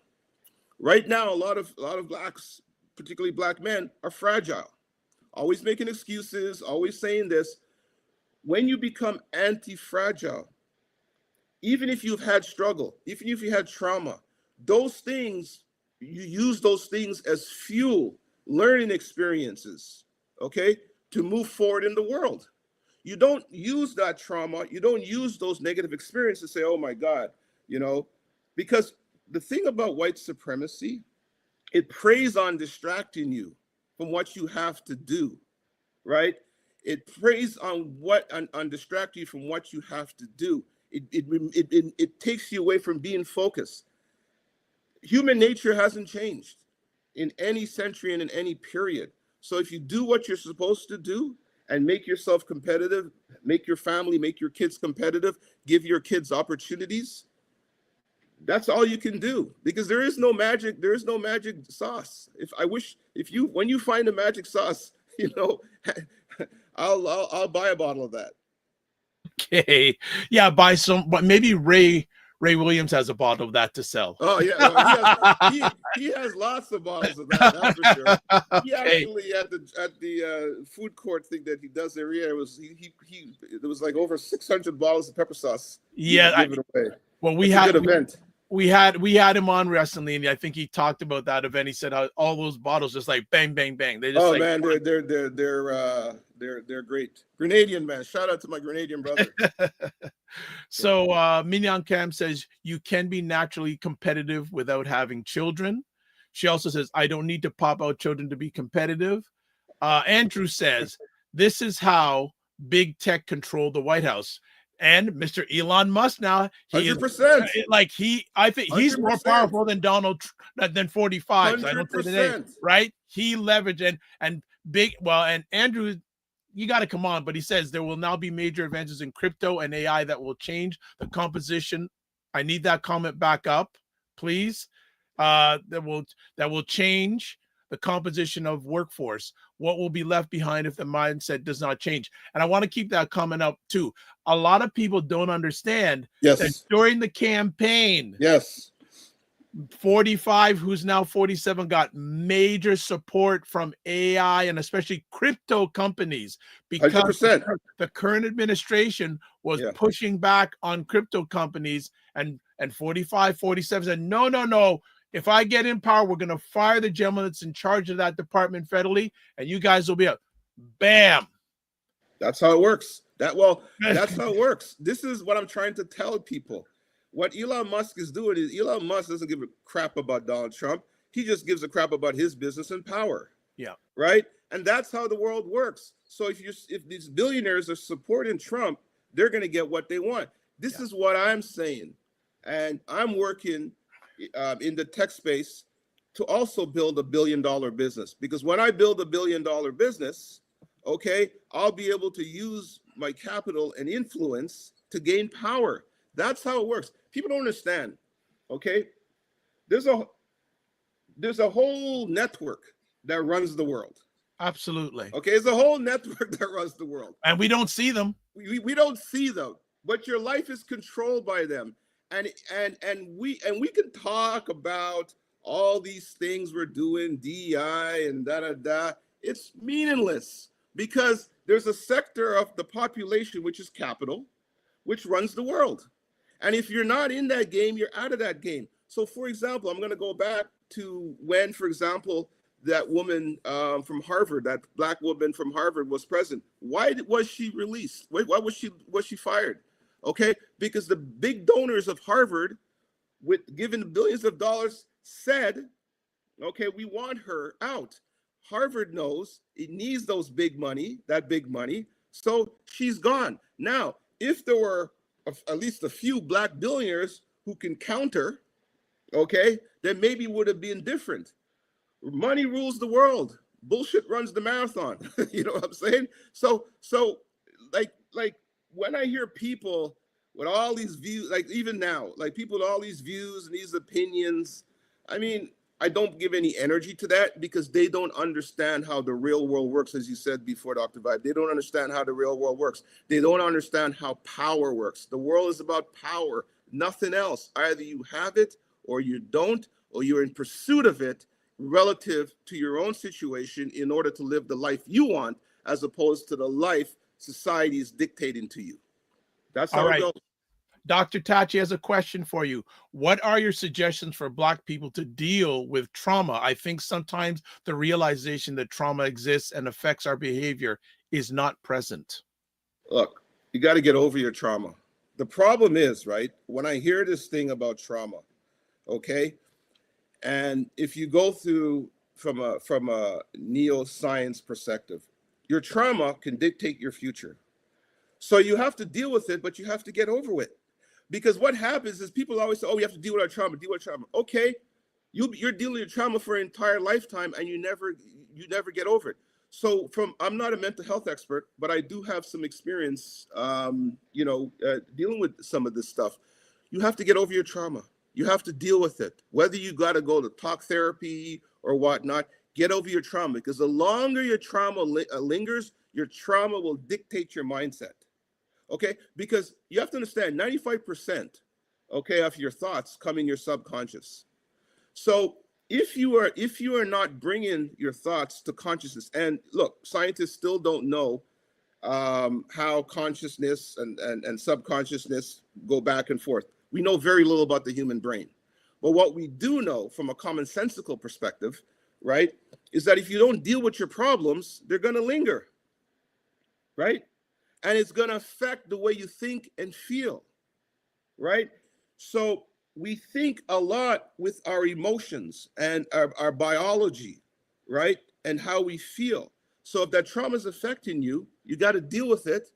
Right now, a lot of blacks, particularly black men, are fragile, always making excuses, always saying this. When you become anti-fragile, even if you've had struggle, even if you had trauma, those things, you use those things as fuel, learning experiences, okay, to move forward in the world. You don't use that trauma, you don't use those negative experiences to say, oh my God, because the thing about white supremacy, it preys on distracting you from what you have to do, right? It preys on distracting you from what you have to do. It takes you away from being focused. Human nature hasn't changed in any century and in any period. So if you do what you're supposed to do and make yourself competitive, make your family, make your kids competitive, give your kids opportunities, that's all you can do, because there is no magic sauce. When you find a magic sauce, I'll buy a bottle of that. Okay. Yeah, buy some, but maybe Ray Williams has a bottle of that to sell. Oh yeah, he has lots of bottles of that. That's for sure. He actually at the food court thing that he does every year, there was like over 600 bottles of pepper sauce. Yeah, give it away. Well, we had a good event. We had him on recently, and I think he talked about that event. He said how all those bottles just like bang, bang, bang. They just man, they're great. Grenadian, man. Shout out to my Grenadian brother. So Mignon Cam says you can be naturally competitive without having children. She also says I don't need to pop out children to be competitive. Andrew says this is how big tech controlled the White House. And Mr. Elon Musk now, 100%. I think he's 100%. More powerful than than 45. I don't say today, right? He leveraged and big. Well, and Andrew, you got to come on, but he says there will now be major advances in crypto and AI that will change the composition. I need that comment back up, please. That will change the composition of workforce. What will be left behind if the mindset does not change? And I want to keep that comment up too. A lot of people don't understand that during the campaign, 45, who's now 47, got major support from AI and especially crypto companies because 100%. The current administration was pushing back on crypto companies, and 45, 47 said, no. If I get in power, we're going to fire the gentleman that's in charge of that department federally, and you guys will be up. Bam. That's how it works. That's how it works. This is what I'm trying to tell people. What Elon Musk is doing is Elon Musk doesn't give a crap about Donald Trump. He just gives a crap about his business and power. Yeah. Right? And that's how the world works. So if these billionaires are supporting Trump, they're going to get what they want. This is what I'm saying. And I'm working in the tech space to also build $1 billion business, because when I build $1 billion business, okay, I'll be able to use my capital and influence to gain power. That's how it works. People don't understand. Okay, there's a whole network that runs the world. Absolutely. Okay, there's a whole network that runs the world, and we don't see them. We don't see them, but your life is controlled by them. And we can talk about all these things we're doing, DEI and da. It's meaningless, because there's a sector of the population, which is capital, which runs the world. And if you're not in that game, you're out of that game. So, for example, I'm going to go back to when, for example, that woman from Harvard, that black woman from Harvard was present. Why was she released? Why was she fired? Okay, because the big donors of Harvard, with given billions of dollars, said, okay, we want her out. Harvard knows it needs that big money, so she's gone. Now, if there were at least a few black billionaires who can counter, okay, then maybe it would have been different. Money rules the world. Bullshit runs the marathon. You know what I'm saying? So like when I hear people with all these views, like even now, like people with all these views and these opinions, I mean, I don't give any energy to that because they don't understand how the real world works, as you said before, Dr. Vibe. They don't understand how the real world works. They don't understand how power works. The world is about power, nothing else. Either you have it or you don't, or you're in pursuit of it relative to your own situation in order to live the life you want, as opposed to the life society is dictating to you. That's how it goes. Dr. Tachi has a question for you. What are your suggestions for Black people to deal with trauma? I think sometimes the realization that trauma exists and affects our behavior is not present. Look, you got to get over your trauma. The problem is, right, when I hear this thing about trauma, okay, and if you go through from a neuroscience perspective, your trauma can dictate your future. So you have to deal with it, but you have to get over it. Because what happens is people always say, oh, we have to deal with our trauma, deal with trauma. Okay, you're dealing with trauma for an entire lifetime and you never get over it. So I'm not a mental health expert, but I do have some experience, dealing with some of this stuff. You have to get over your trauma. You have to deal with it. Whether you got to go to talk therapy or whatnot, get over your trauma, because the longer your trauma lingers, your trauma will dictate your mindset. Okay, because you have to understand 95%, okay, of your thoughts come in your subconscious. So if you are not bringing your thoughts to consciousness, and look, scientists still don't know how consciousness and subconsciousness go back and forth. We know very little about the human brain. But what we do know from a commonsensical perspective, right, is that if you don't deal with your problems, they're going to linger, right? And it's going to affect the way you think and feel, right? So we think a lot with our emotions and our biology, right? And how we feel. So if that trauma is affecting you, you got to deal with it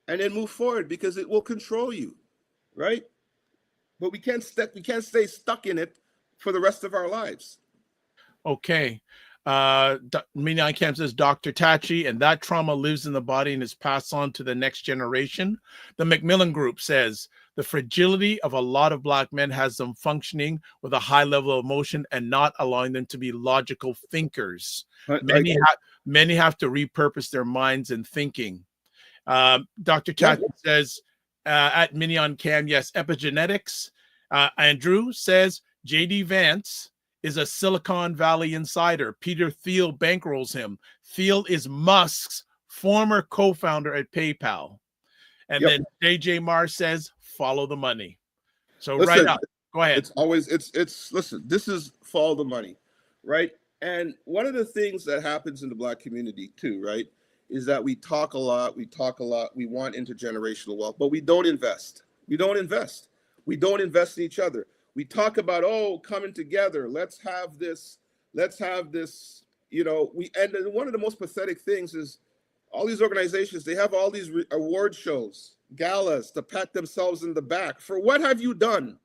and then move forward, because it will control you, right? But we can't stay stuck in it for the rest of our lives. Okay. Mignon Cam says, Dr. Tachi, and that trauma lives in the body and is passed on to the next generation. The Macmillan Group says, the fragility of a lot of Black men has them functioning with a high level of emotion and not allowing them to be logical thinkers. Many have to repurpose their minds and thinking. Dr. Tachi says, at Mignon Cam, yes, epigenetics. Andrew says, J.D. Vance is a Silicon Valley insider. Peter Thiel bankrolls him. Thiel is Musk's former co-founder at PayPal. And then JJ Marr says, follow the money. So listen, right up, go ahead. Listen, this is follow the money, right? And one of the things that happens in the Black community too, right, is that we talk a lot, we want intergenerational wealth, but we don't invest. We don't invest in each other. We talk about, coming together, let's have this, and one of the most pathetic things is all these organizations, they have all these award shows, galas to pat themselves in the back. For what have you done?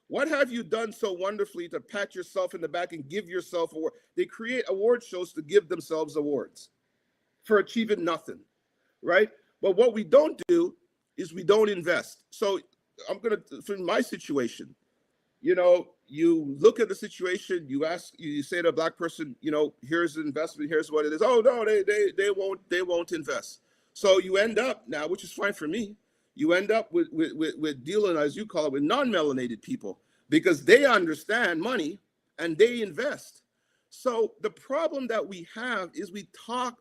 What have you done so wonderfully to pat yourself in the back and give yourself award? They create award shows to give themselves awards for achieving nothing, right? But what we don't do is we don't invest. So for my situation, you look at the situation, you say to a Black person, here's the investment, here's what it is. Oh no, they won't invest. So you end up now, which is fine for me, you end up with dealing, as you call it, with non-melanated people, because they understand money and they invest. So the problem that we have is we talk.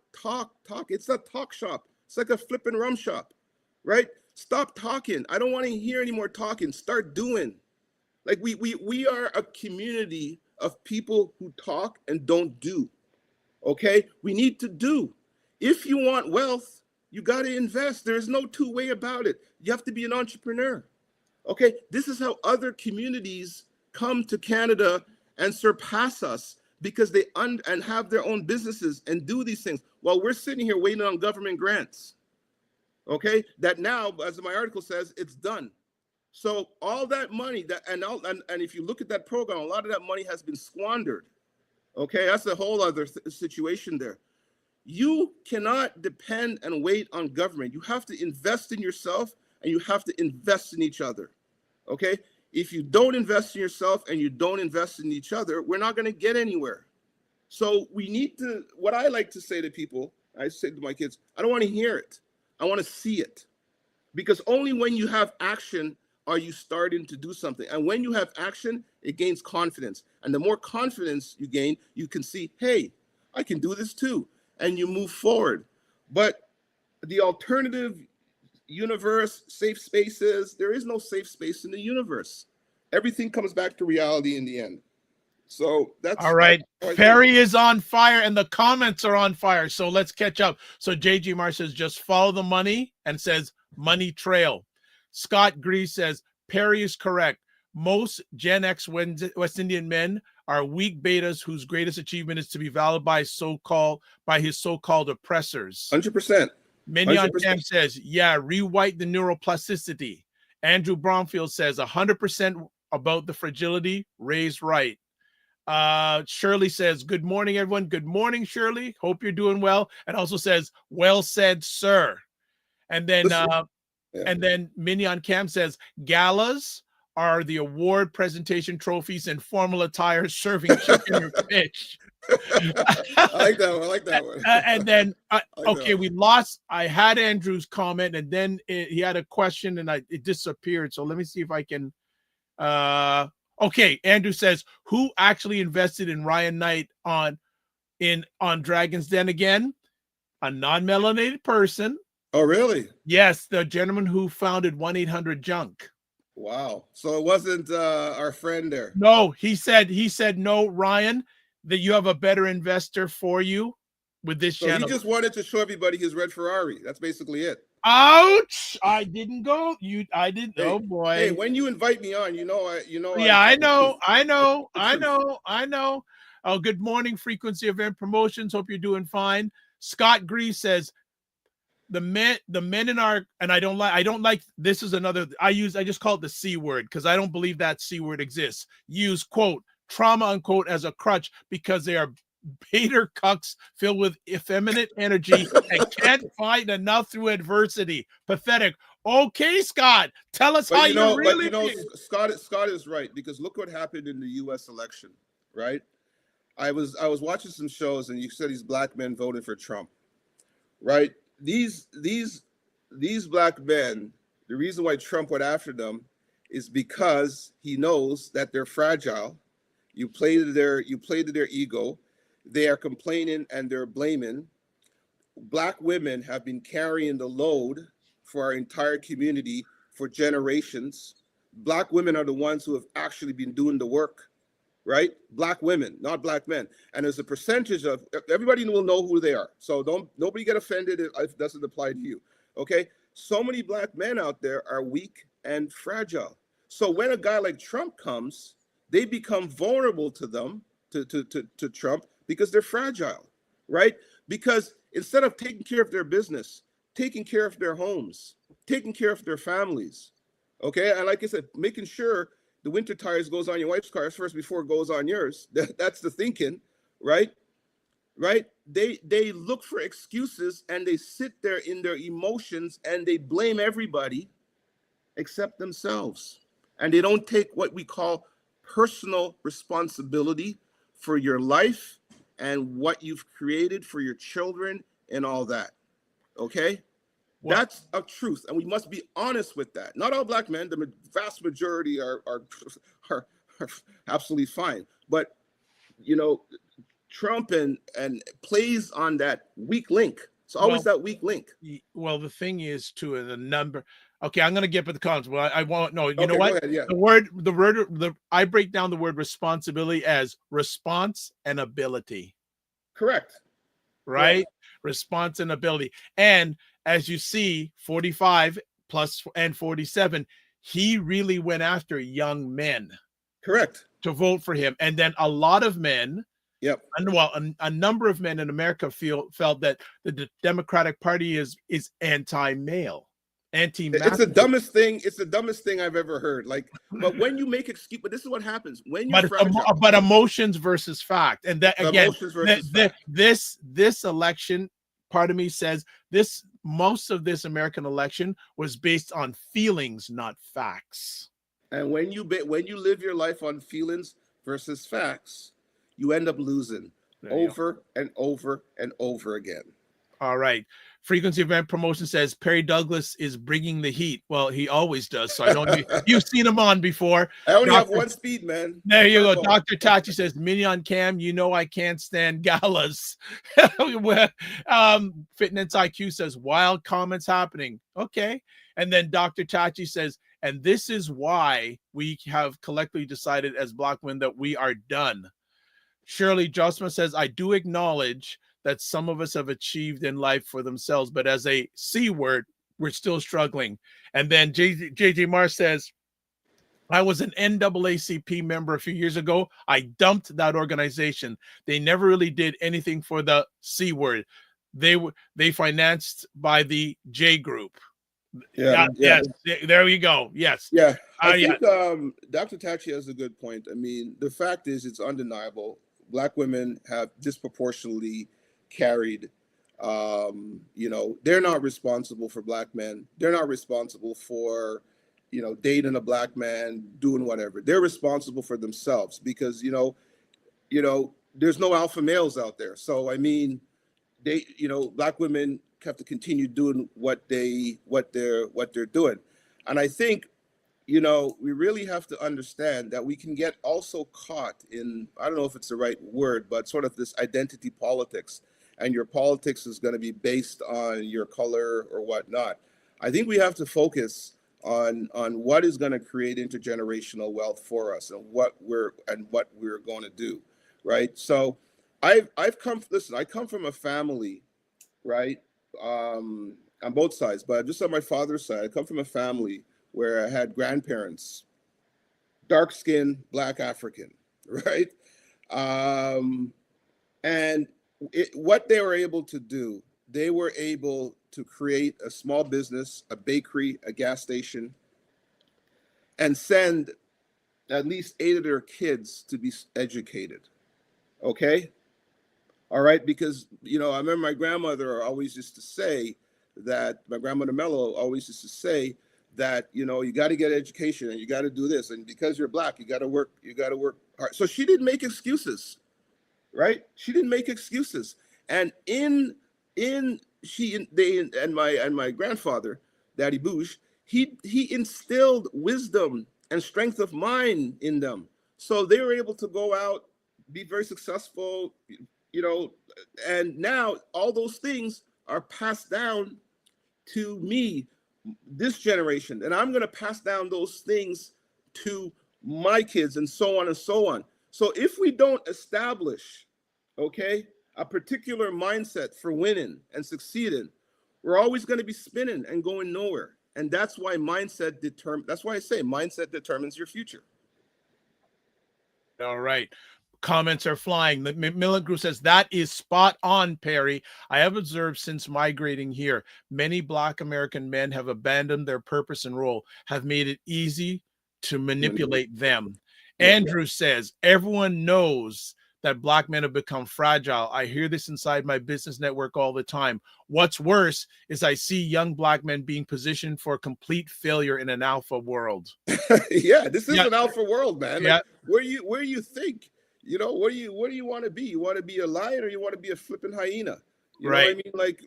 It's a talk shop. It's like a flipping rum shop, right? Stop talking. I don't want to hear any more talking. Start doing. Like we are a community of people who talk and don't do. Okay, we need to do. If you want wealth, you got to invest. There's no two way about it. You have to be an entrepreneur. Okay, this is how other communities come to Canada and surpass us, because they and have their own businesses and do these things while we're sitting here waiting on government grants. Okay, that now, as my article says, it's done. So all that money that and if you look at that program, a lot of that money has been squandered. Okay, that's a whole other situation there. You cannot depend and wait on government. You have to invest in yourself, and you have to invest in each other. Okay, if you don't invest in yourself and you don't invest in each other, we're not going to get anywhere. So we need to, what I like to say to people, I say to my kids, I don't want to hear it. I want to see it. Because only when you have action are you starting to do something. And when you have action, it gains confidence. And the more confidence you gain, you can see, hey, I can do this too. And you move forward. But the alternative universe, safe spaces, there is no safe space in the universe. Everything comes back to reality in the end. So that's all right. Perry is on fire and the comments are on fire. So let's catch up. So JG Mar says, just follow the money, and says money trail. Scott Grease says, Perry is correct. Most Gen X West Indian men are weak betas whose greatest achievement is to be valued by his so-called oppressors. 100%. Mignon Cam says, yeah, rewrite the neuroplasticity. Andrew Bromfield says 100% about the fragility, raised right. Shirley says, good morning, everyone. Good morning, Shirley. Hope you're doing well. And also says, well said, sir. And then and then Mignon Cam says, galas are the award presentation trophies and formal attire serving chicken or fish. I like that one. And then, okay, we lost. I had Andrew's comment, and then he had a question, and it disappeared. So let me see if I can. Okay, Andrew says, who actually invested in Ryan Knight on Dragon's Den again? A non-melanated person. Oh, really? Yes, the gentleman who founded 1-800-JUNK. Wow. So it wasn't our friend there. No, he said no, Ryan, that you have a better investor for you with this channel. He just wanted to show everybody his red Ferrari. That's basically it. Ouch! I didn't go. I didn't. Hey, oh boy. Hey, when you invite me on, Yeah, I know. Oh, good morning, Frequency Event Promotions. Hope you're doing fine. Scott Grease says, the men in our, and I don't like this is another, I just call it the C word because I don't believe that C word exists. Use quote trauma unquote as a crutch because they are beta cucks filled with effeminate energy and can't fight enough through adversity. Pathetic. Okay, Scott, tell us how you really feel. Scott is right, because look what happened in the U.S. election, right? I was watching some shows, and you said these black men voted for Trump, right? These black men, the reason why Trump went after them is because he knows that they're fragile. You play to their ego. They are complaining and they're blaming. Black women have been carrying the load for our entire community for generations. Black women are the ones who have actually been doing the work, right? Black women, not black men. And there's a percentage of, everybody will know who they are. So nobody get offended if it doesn't apply to you, okay? So many black men out there are weak and fragile. So when a guy like Trump comes, they become vulnerable to them, to Trump, because they're fragile, right? Because instead of taking care of their business, taking care of their homes, taking care of their families, okay? And like I said, making sure the winter tires goes on your wife's car first before it goes on yours. That's the thinking, right? Right? They look for excuses and they sit there in their emotions and they blame everybody except themselves. And they don't take what we call personal responsibility for your life and what you've created for your children and all that. Okay? Well, that's a truth, and we must be honest with that. Not all black men, the vast majority are absolutely fine. But Trump and plays on that weak link. It's always that weak link. Well, the thing is, too, the number. Okay, I'm gonna get with the cons. Well, I won't. No, you know Okay, what? go ahead. Yeah, I break down the word responsibility as response and ability, correct. right? Response and ability. And as you see, 45 plus and 47, he really went after young men Correct. to vote for him. And then a lot of men, Yep. and well, a number of men in America felt that the Democratic Party is anti-male, It's the anti-masculine. dumbest thing. It's the dumbest thing I've ever heard. Like, but when you make excuse, but this is what happens when you're fragile. But emotions versus fact, and that again, Emotions versus fact. this election, part of me says most of this American election was based on feelings, not facts. And when you live your life on feelings versus facts, you end up losing over and over and over again. All right. Frequency Event Promotion says Perry Douglas is bringing the heat. Well, he always does. So I don't. You've seen him on before. I only have one speed, man. There you go. Dr. Tachi says, Minion Cam, you know I can't stand galas. Fitness IQ says, wild comments happening. Okay. And then Dr. Tachi says, and this is why we have collectively decided as Black women that we are done. Shirley Josma says, I do acknowledge that some of us have achieved in life for themselves, but as a C word, we're still struggling. And then JJ Mars says, I was an NAACP member a few years ago. I dumped that organization. They never really did anything for the C word. They financed by the J group. Yeah. Yes. There you go. Yes. Yeah. I think Dr. Tachi has a good point. I mean, the fact is, it's undeniable. Black women have disproportionately carried, they're not responsible for Black men. They're not responsible for, dating a Black man, doing whatever. They're responsible for themselves because, there's no alpha males out there. So, I mean, Black women have to continue doing what they're doing. And I think, we really have to understand that we can get also caught in, I don't know if it's the right word, but sort of this identity politics. And your politics is going to be based on your color or whatnot. I think we have to focus on what is going to create intergenerational wealth for us and what we're going to do, right? So I come from a family, right, on both sides, but just on my father's side, I come from a family where I had grandparents, dark-skinned Black African, right? And what they were able to do, they were able to create a small business, a bakery, a gas station, and send at least 8 of their kids to be educated. Okay? All right? Because, I remember my grandmother always used to say that, my grandmother Mello always used to say that, you got to get education and you got to do this. And because you're Black, you got to work hard. So she didn't make excuses. Right? She didn't make excuses. And my grandfather, Daddy Bouge, he instilled wisdom and strength of mind in them. So they were able to go out, be very successful, and now all those things are passed down to me, this generation. And I'm going to pass down those things to my kids and so on and so on. So if we don't establish, a particular mindset for winning and succeeding, we're always going to be spinning and going nowhere. And that's why that's why I say mindset determines your future. All right. Comments are flying. The Millen Group says, that is spot on, Perry. I have observed since migrating here, many Black American men have abandoned their purpose and role, have made it easy to manipulate them. Andrew says, everyone knows that Black men have become fragile. I hear this inside my business network all the time. What's worse is I see young Black men being positioned for complete failure in an alpha world. Yeah, this is an alpha world, man. Yeah. Like, where you think, what do you want to be? You want to be a lion or you want to be a flipping hyena? You know what I mean? Like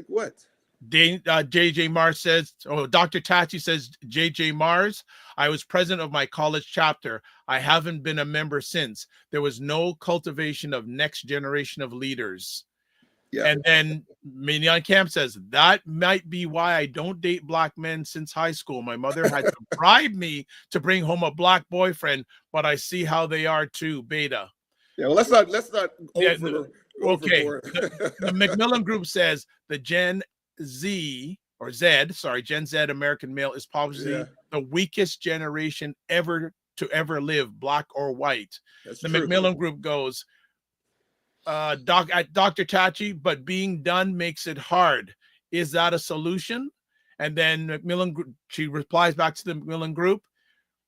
what? JJ Mars says, Dr. Tachi says, JJ Mars, I was president of my college chapter. I haven't been a member since. There was no cultivation of next generation of leaders. Yeah. And then Mignon Camp says, that might be why I don't date black men since high school. My mother had to bribe me to bring home a black boyfriend, but I see how they are too. Beta. Yeah, well, let's not Yeah, okay. overboard. The Macmillan Group says the Gen Z American male is probably the weakest generation ever to ever live, black or white. That's the true. Macmillan Group goes, Dr. Tachi, but being done makes it hard. Is that a solution? And then Macmillan, she replies back to the Macmillan Group,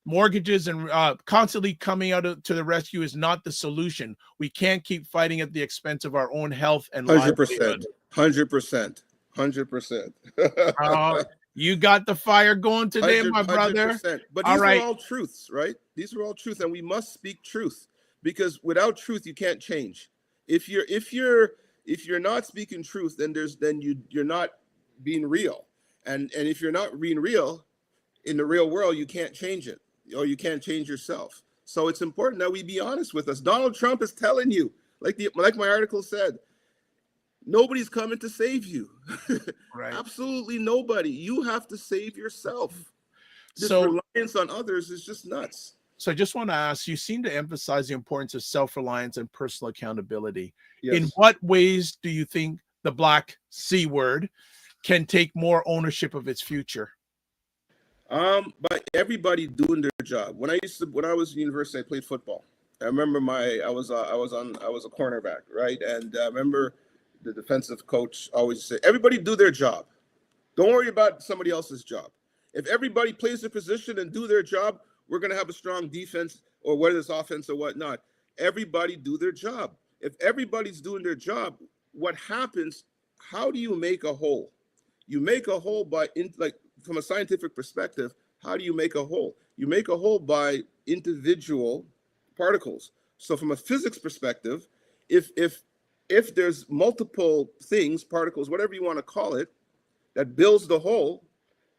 mortgages and constantly coming out to the rescue is not the solution. We can't keep fighting at the expense of our own health and 100%. 100%. You got the fire going today, my brother. 100%. But these are all truths, right? These are all truths, and we must speak truth, because without truth, you can't change. If you're not speaking truth, then you're not being real, and if you're not being real in the real world, you can't change it, or you can't change yourself. So it's important that we be honest with us. Donald Trump is telling you, like my article said, nobody's coming to save you. Right. Absolutely nobody. You have to save yourself. This reliance on others is just nuts. So I just want to ask, you seem to emphasize the importance of self-reliance and personal accountability. Yes. In what ways do you think the Black C word can take more ownership of its future? By everybody doing their job. When I was in university, I played football. I remember I was a cornerback, right? And I remember the defensive coach always said, everybody do their job. Don't worry about somebody else's job. If everybody plays their position and do their job, we're going to have a strong defense, or whether it's offense or whatnot. Everybody do their job. If everybody's doing their job, what happens, how do you make a whole? You make a whole from a scientific perspective, how do you make a whole? You make a whole by individual particles. So from a physics perspective, if there's multiple things, particles, whatever you want to call it, that builds the whole,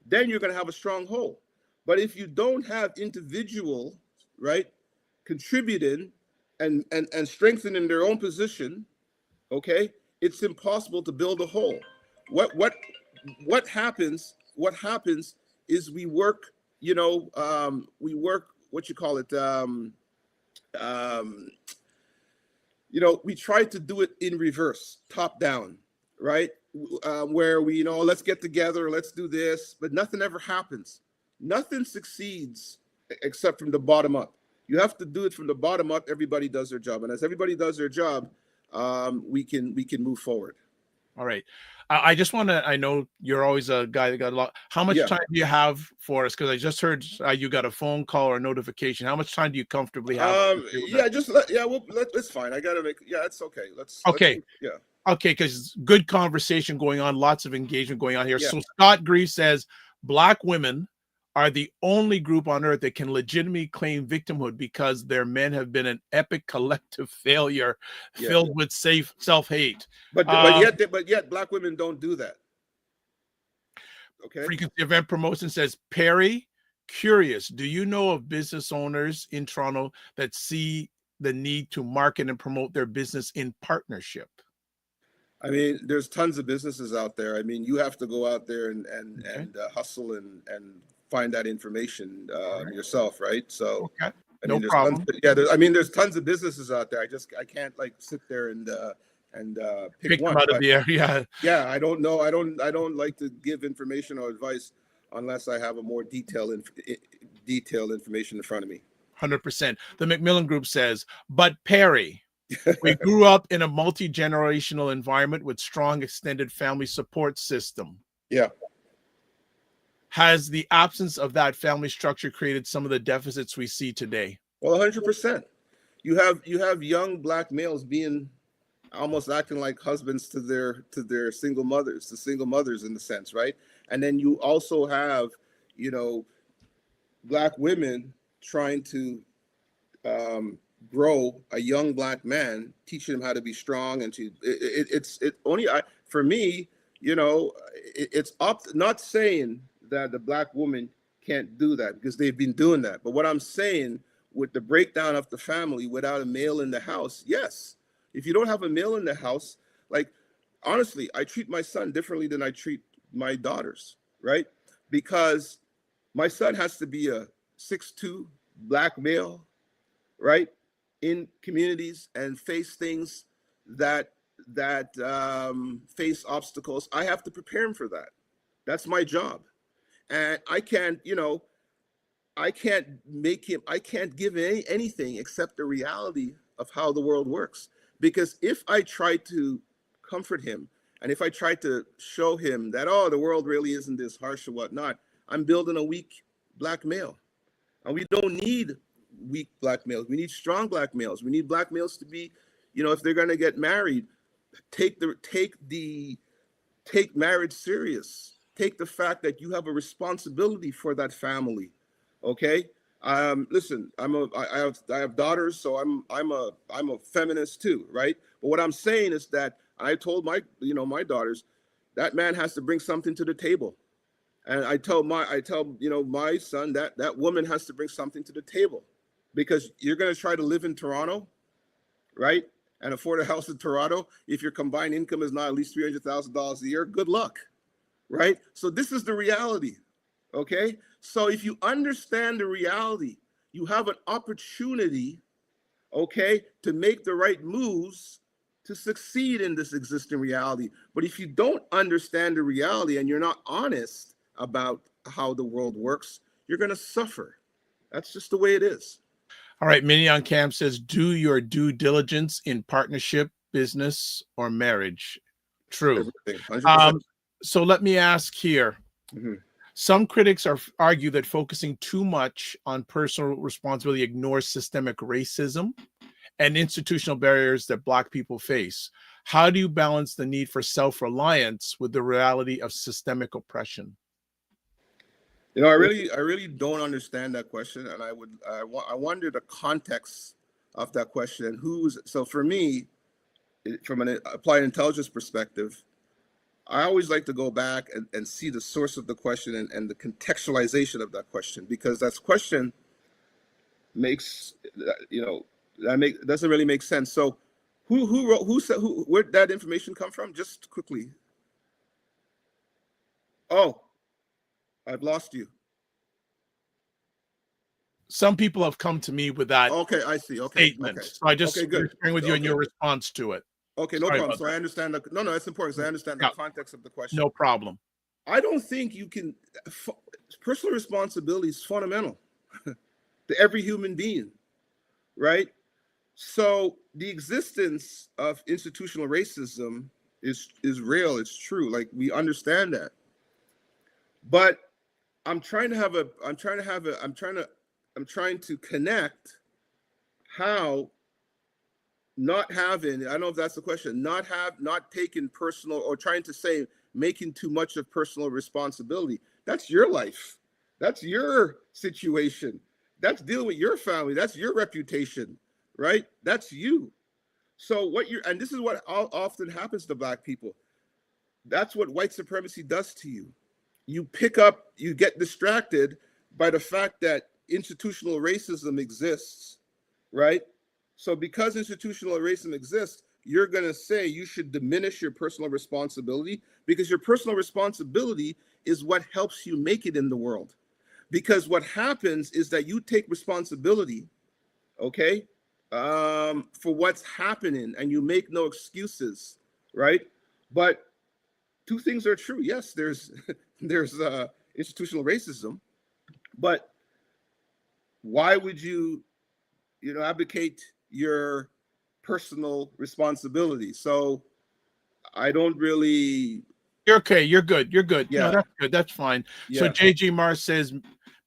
then you're going to have a strong whole. But if you don't have individual, right, contributing and strengthening their own position, okay, it's impossible to build a whole. What happens is we work, what you call it, we try to do it in reverse, top down, right? Where we, let's get together, let's do this, but nothing ever happens. Nothing succeeds except from the bottom up. You have to do it from the bottom up. Everybody does their job, and as everybody does their job, we can move forward. All right. I just want to, I know you're always a guy that got a lot. How much time do you have for us? Because I just heard you got a phone call or a notification. How much time do you comfortably have? It's fine. I got to it's okay. Okay. Okay, because good conversation going on, lots of engagement going on here. Yeah. So Scott Grief says, Black women are the only group on earth that can legitimately claim victimhood because their men have been an epic collective failure filled with self-hate. But yet Black women don't do that. Okay. Frequency Event Promotion says, Perry, curious, do you know of business owners in Toronto that see the need to market and promote their business in partnership? I mean, there's tons of businesses out there. I mean, you have to go out there and hustle and find that information yourself, right? So, okay. No problem. There's tons of businesses out there. I can't sit there and pick one. Them out of the air. Yeah, I don't know. I don't like to give information or advice unless I have a more detailed information in front of me. 100%. The Macmillan Group says, but Perry, we grew up in a multi-generational environment with strong extended family support system. Yeah. Has the absence of that family structure created some of the deficits we see today? Well, 100%. You have young Black males being almost acting like husbands to their single mothers in the sense, right? And then you also have, Black women trying to grow a young Black man, teaching him how to be strong, and for me, it's up. Not saying that the Black woman can't do that, because they've been doing that. But what I'm saying, with the breakdown of the family without a male in the house, yes. If you don't have a male in the house, like honestly, I treat my son differently than I treat my daughters, right? Because my son has to be a 6'2" black male, right, in communities and face things that face obstacles. I have to prepare him for that. That's my job, and I can't, I can't make him. I can't give anything except the reality of how the world works. Because if I try to comfort him, and if I try to show him that, oh, the world really isn't this harsh or whatnot, I'm building a weak black male. And we don't need weak black males. We need strong black males. We need black males to be, if they're going to get married, take marriage serious. Take the fact that you have a responsibility for that family. Okay. Listen, I have daughters, so I'm a feminist too, right? But what I'm saying is that I told my daughters that man has to bring something to the table. And I tell my son that woman has to bring something to the table, because you're going to try to live in Toronto, right, and afford a house in Toronto. If your combined income is not at least $300,000 a year, good luck, right? So this is the reality, okay? So if you understand the reality, you have an opportunity, okay, to make the right moves to succeed in this existing reality. But if you don't understand the reality and you're not honest about how the world works, you're going to suffer. That's just the way it is. All right. Mignon Cam says, do your due diligence in partnership, business, or marriage. True. Everything, 100%. So let me ask here. Mm-hmm. Some critics argue that focusing too much on personal responsibility ignores systemic racism and institutional barriers that Black people face. How do you balance the need for self-reliance with the reality of systemic oppression? I really don't understand that question, and I wonder the context of that question. So for me, from an applied intelligence perspective, I always like to go back and see the source of the question and the contextualization of that question, because that question makes doesn't really make sense. So where'd that information come from? Just quickly. Oh, I've lost you. Some people have come to me with that. Okay, I see. Okay, statement. okay. So I just sharing with you in your response to it. Okay, no problem. So I understand that. No, that's important. So I understand the context of the question. No problem. I don't think you can. Personal responsibility is fundamental to every human being, right? So the existence of institutional racism is real. It's true. Like, we understand that. But I'm trying to connect how not having, I don't know if that's the question, not taking personal, or trying to say making too much of personal responsibility. That's your life. That's your situation. That's dealing with your family. That's your reputation, right? That's you. So and this is what often happens to Black people. That's what white supremacy does to you. You get distracted by the fact that institutional racism exists, right? So because institutional racism exists, you're going to say you should diminish your personal responsibility, because your personal responsibility is what helps you make it in the world. Because what happens is that you take responsibility, okay, for what's happening, and you make no excuses, right? But two things are true. Yes, there's institutional racism, but why would you abdicate your personal responsibility? So I don't really. You're okay. You're good. You're good. Yeah. No, that's good. That's fine. Yeah. So JG Mars says,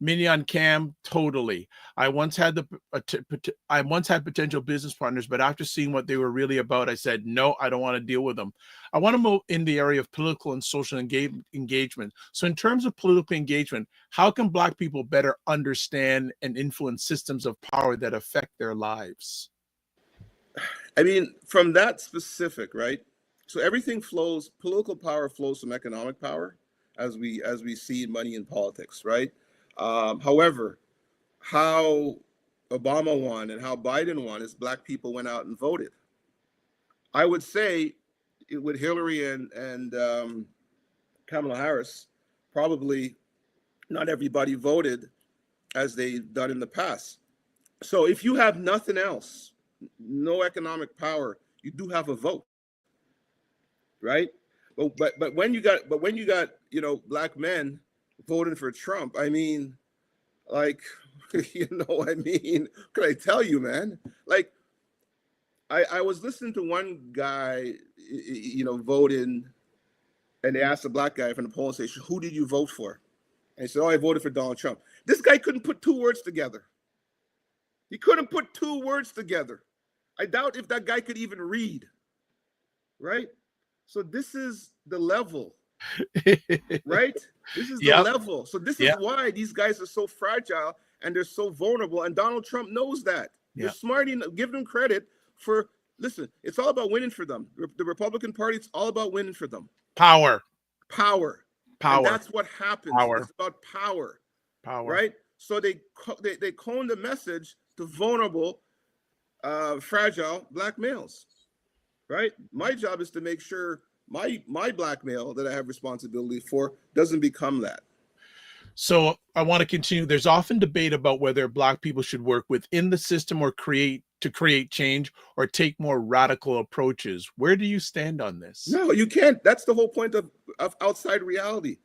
Mignon Cam, totally. I once had potential business partners, but after seeing what they were really about, I said, no, I don't want to deal with them. I want to move in the area of political and social engagement. So in terms of political engagement, how can Black people better understand and influence systems of power that affect their lives? I mean, from that specific, right? So everything flows, political power flows from economic power, as we see money in politics, right? However, how Obama won and how Biden won is Black people went out and voted. I would say with Hillary and Kamala Harris, probably not everybody voted as they've done in the past. So if you have nothing else, no economic power, you do have a vote, right? But when you got black men voting for Trump, I mean, like, can I tell you, man? Like, I was listening to one guy, voting, and they asked a black guy from the polling station, "Who did you vote for?" And he said, "Oh, I voted for Donald Trump." This guy couldn't put two words together. He couldn't put two words together. I doubt if that guy could even read, right? So this is the level, right? This is the level. So this is why these guys are so fragile and they're so vulnerable. And Donald Trump knows that. They're smart enough. Give them credit for, listen, it's all about winning for them. The Republican Party, it's all about winning for them. Power. And that's what happens. Power. It's about power. Right? So they cone the message to vulnerable, fragile black males, right? My job is to make sure my black male that I have responsibility for doesn't become that. So I want to continue. There's often debate about whether black people should work within the system or create change or take more radical approaches. Where do you stand on this? No, you can't. That's the whole point of outside reality.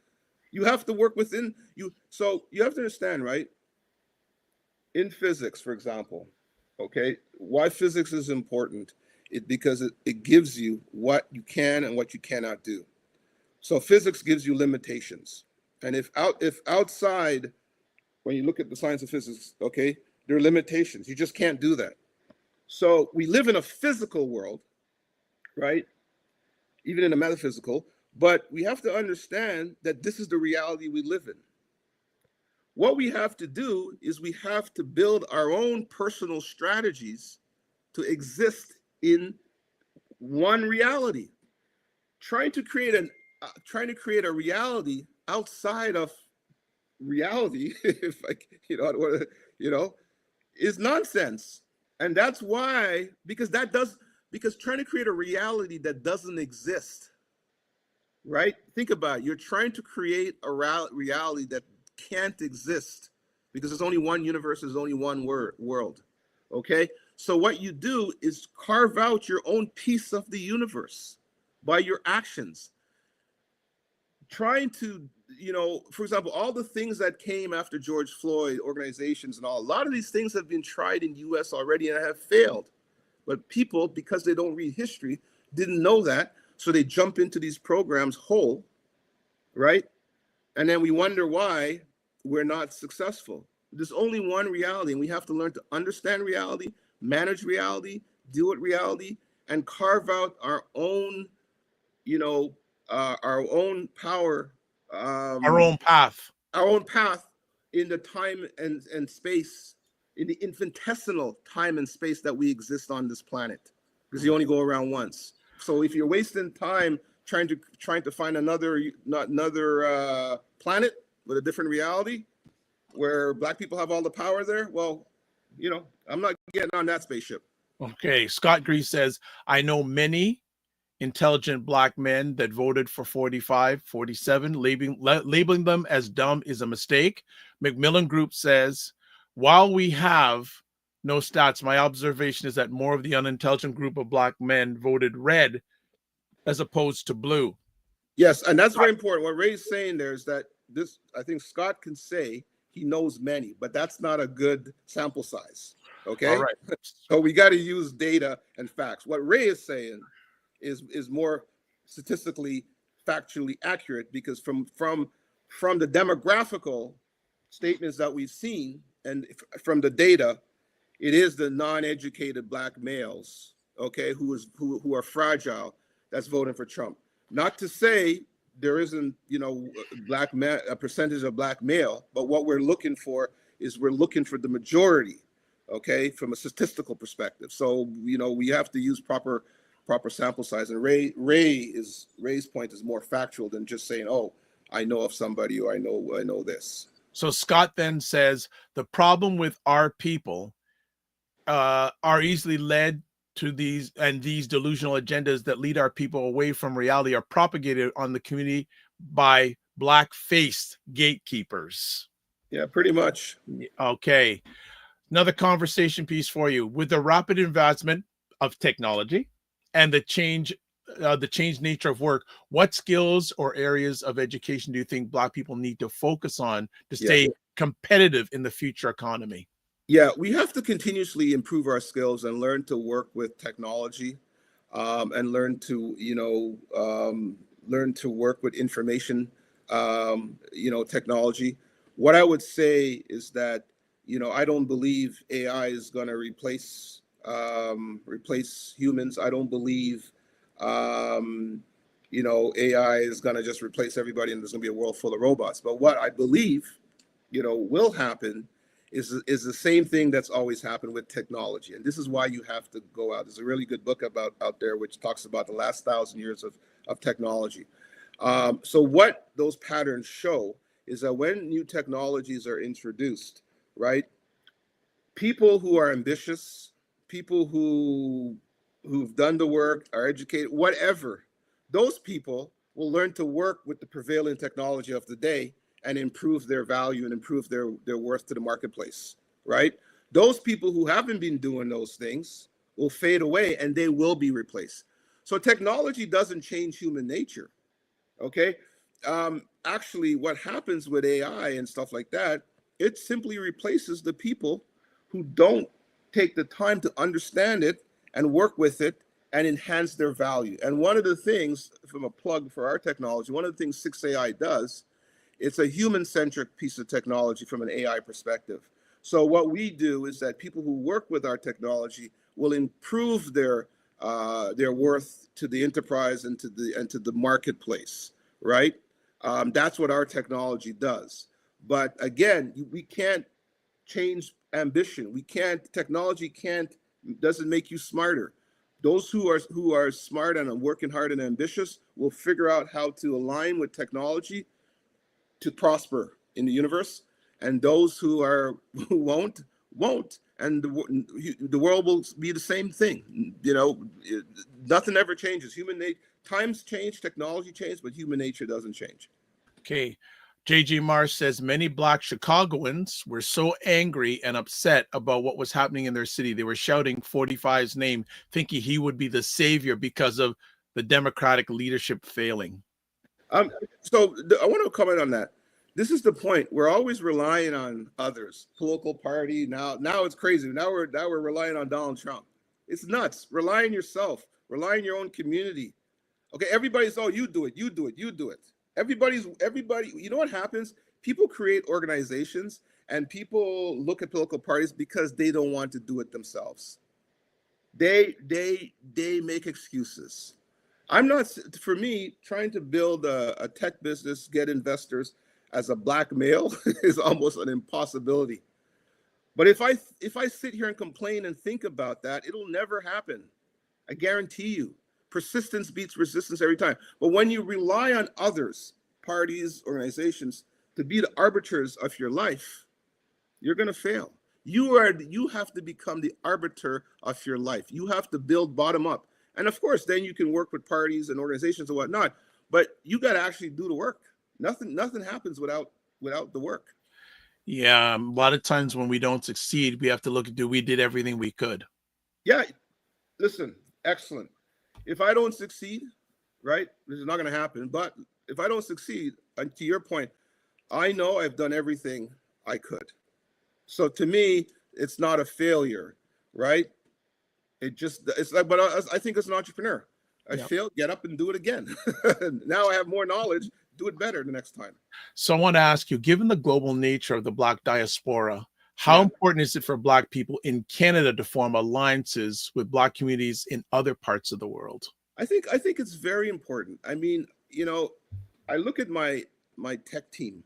You have to work within you. So you have to understand, right? In physics, for example, okay, why physics is important because it gives you what you can and what you cannot do. So physics gives you limitations. And if outside, when you look at the science of physics, okay, there are limitations. You just can't do that. So we live in a physical world, right? Even in a metaphysical, but we have to understand that this is the reality we live in. What we have to do is we have to build our own personal strategies to exist in one reality. Trying to create a reality outside of reality, if is nonsense. And that's why, because trying to create a reality that doesn't exist, right? Think about it. You're trying to create a reality that can't exist because there's only one universe, there's only one world. Okay? So what you do is carve out your own piece of the universe by your actions. Trying to, for example, all the things that came after George Floyd, organizations and all, a lot of these things have been tried in the US already and have failed. But people, because they don't read history, didn't know that. So they jump into these programs whole, right? And then we wonder why we're not successful. There's only one reality, and we have to learn to understand reality, manage reality, deal with reality, and carve out our own, our own power, our own path in the time and space, in the infinitesimal time and space that we exist on this planet, because you only go around once. So if you're wasting time trying to find another planet with a different reality where black people have all the power there, well, I'm not getting on that spaceship. Okay, Scott Grease says, I know many intelligent black men that voted for 45, 47, labeling them as dumb is a mistake. Macmillan Group says, while we have no stats, my observation is that more of the unintelligent group of black men voted red as opposed to blue. Yes, and that's very important. What Ray's saying there is that this, I think Scott can say he knows many, but that's not a good sample size. Okay. All right. So we got to use data and facts. What Ray is saying is more statistically, factually accurate, because from the demographical statements that we've seen and from the data, it is the non-educated black males, okay, who are fragile, that's voting for Trump. Not to say there isn't, a percentage of black male, but what we're looking for is we're looking for the majority, okay, from a statistical perspective. So, we have to use proper sample size. And Ray's point is more factual than just saying, oh, I know of somebody or I know this. So Scott then says the problem with our people are easily led to these delusional agendas that lead our people away from reality are propagated on the community by black-faced gatekeepers. Yeah, pretty much. Okay. Another conversation piece for you. With the rapid advancement of technology and the changed nature of work, what skills or areas of education do you think Black people need to focus on to stay competitive in the future economy? Yeah, we have to continuously improve our skills and learn to work with technology, and learn to, learn to work with information, technology. What I would say is that, I don't believe AI is going to replace humans. I don't believe, AI is going to just replace everybody and there's going to be a world full of robots. But what I believe, will happen is the same thing that's always happened with technology. And this is why you have to go out. There's a really good book out there which talks about the last 1,000 years of technology. So what those patterns show is that when new technologies are introduced, right, people who are ambitious, people who've done the work, are educated, whatever, those people will learn to work with the prevailing technology of the day and improve their value and improve their worth to the marketplace, right? Those people who haven't been doing those things will fade away and they will be replaced. So technology doesn't change human nature, okay? Actually, what happens with AI and stuff like that, it simply replaces the people who don't take the time to understand it and work with it and enhance their value. And one of the things, from a plug for our technology, one of the things 6AI does, it's a human-centric piece of technology from an AI perspective. So what we do is that people who work with our technology will improve their worth to the enterprise and to the marketplace, right? That's what our technology does. But again, we can't change ambition. Technology doesn't make you smarter. Those who are smart and are working hard and ambitious will figure out how to align with technology to prosper in the universe, and those who won't, and the world will be the same thing. Nothing ever changes. Times change, technology changes, but human nature doesn't change. Okay. JG Marsh says many Black Chicagoans were so angry and upset about what was happening in their city. They were shouting 45's name, thinking he would be the savior because of the Democratic leadership failing. So I want to comment on that. This is the point. We're always relying on others, political party. Now it's crazy. Now we're relying on Donald Trump. It's nuts. Rely on yourself. Rely on your own community. Okay, everybody's, oh, you do it. Everybody, you know what happens? People create organizations and people look at political parties because they don't want to do it themselves. They make excuses. For me, trying to build a tech business, get investors as a Black male is almost an impossibility. But if I sit here and complain and think about that, it'll never happen. I guarantee you. Persistence beats resistance every time. But when you rely on others, parties, organizations, to be the arbiters of your life, you're going to fail. You have to become the arbiter of your life. You have to build bottom up. And of course, then you can work with parties and organizations and whatnot. But you got to actually do the work. Nothing happens without the work. Yeah, a lot of times when we don't succeed, we have to look at we did everything we could. Yeah, listen, excellent. If I don't succeed, right, this is not going to happen. But if I don't succeed, and to your point, I know I've done everything I could. So to me, it's not a failure, right? It's like, but I think as an entrepreneur, I failed, get up and do it again. Now I have more knowledge, do it better the next time. So I want to ask you, given the global nature of the Black diaspora, how important is it for Black people in Canada to form alliances with Black communities in other parts of the world? I think it's very important. I mean, I look at my tech team,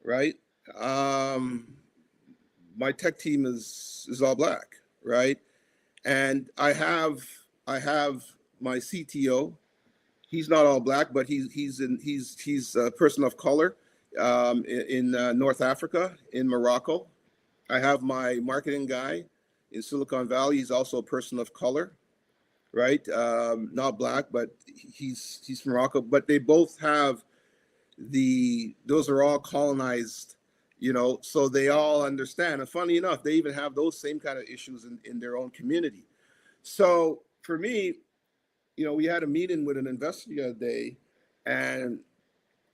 right? My tech team is all Black, right? And I have my CTO. He's not all Black, but he's a person of color in North Africa, in Morocco. I have my marketing guy in Silicon Valley. He's also a person of color. right? Not black, but he's from Morocco. But they both have those are all colonized, so they all understand. And funny enough, they even have those same kind of issues in their own community. So for me, we had a meeting with an investor the other day, and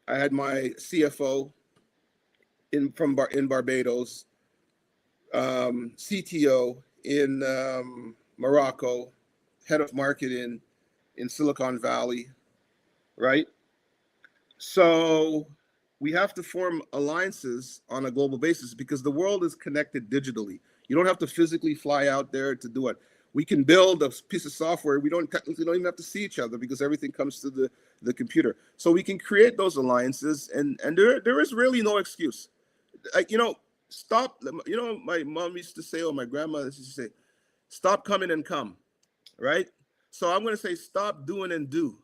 I had my CFO in Barbados, CTO in Morocco, head of marketing in Silicon Valley, right? So we have to form alliances on a global basis because the world is connected digitally. You don't have to physically fly out there to do it. We can build a piece of software. We don't even have to see each other because everything comes to the computer. So we can create those alliances, and there is really no excuse. Like, stop. My mom used to say, or my grandma used to say, stop coming and come, right? So I'm going to say, stop doing and do,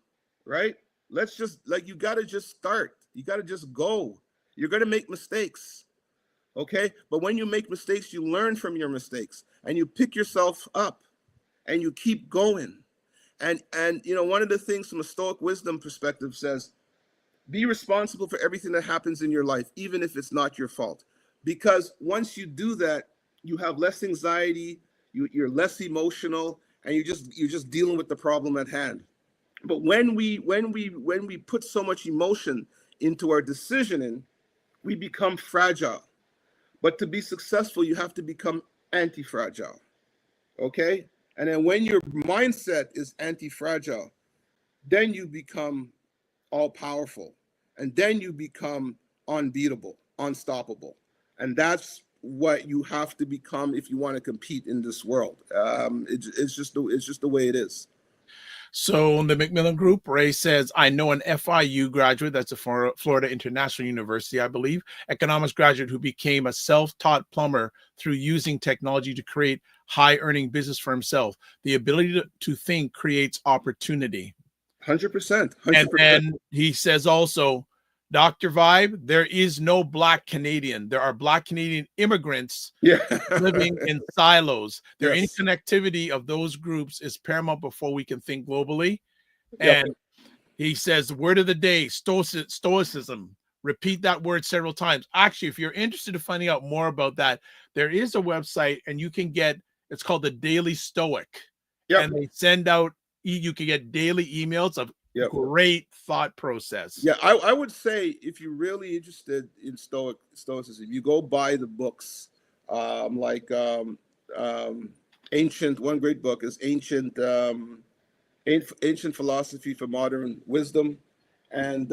right? Let's just, you got to just start. You got to just go. You're going to make mistakes, okay? But when you make mistakes, you learn from your mistakes, and you pick yourself up, and you keep going. And one of the things from a Stoic wisdom perspective says, be responsible for everything that happens in your life, even if it's not your fault. Because once you do that, you have less anxiety, you're less emotional, and you're just dealing with the problem at hand. But when we put so much emotion into our decisioning, we become fragile. But to be successful, you have to become anti-fragile. Okay? And then when your mindset is anti-fragile, then you become all-powerful. And then you become unbeatable, unstoppable. And that's what you have to become if you want to compete in this world. It's just the way it is. So in the Macmillan Group, Ray says, I know an FIU graduate, that's a Florida International University, I believe, economics graduate who became a self-taught plumber through using technology to create high-earning business for himself. The ability to think creates opportunity. 100%. And he says also, Dr. Vibe, there is no Black Canadian. There are Black Canadian immigrants living in silos. Their interconnectivity of those groups is paramount before we can think globally. And he says, the word of the day, stoicism. Repeat that word several times. Actually, if you're interested in finding out more about that, there is a website, and you can get, it's called the Daily Stoic. And they send out, you can get daily emails of great thought process. I would say if you're really interested in stoicism, you go buy the books, ancient. One great book is ancient philosophy for modern wisdom, and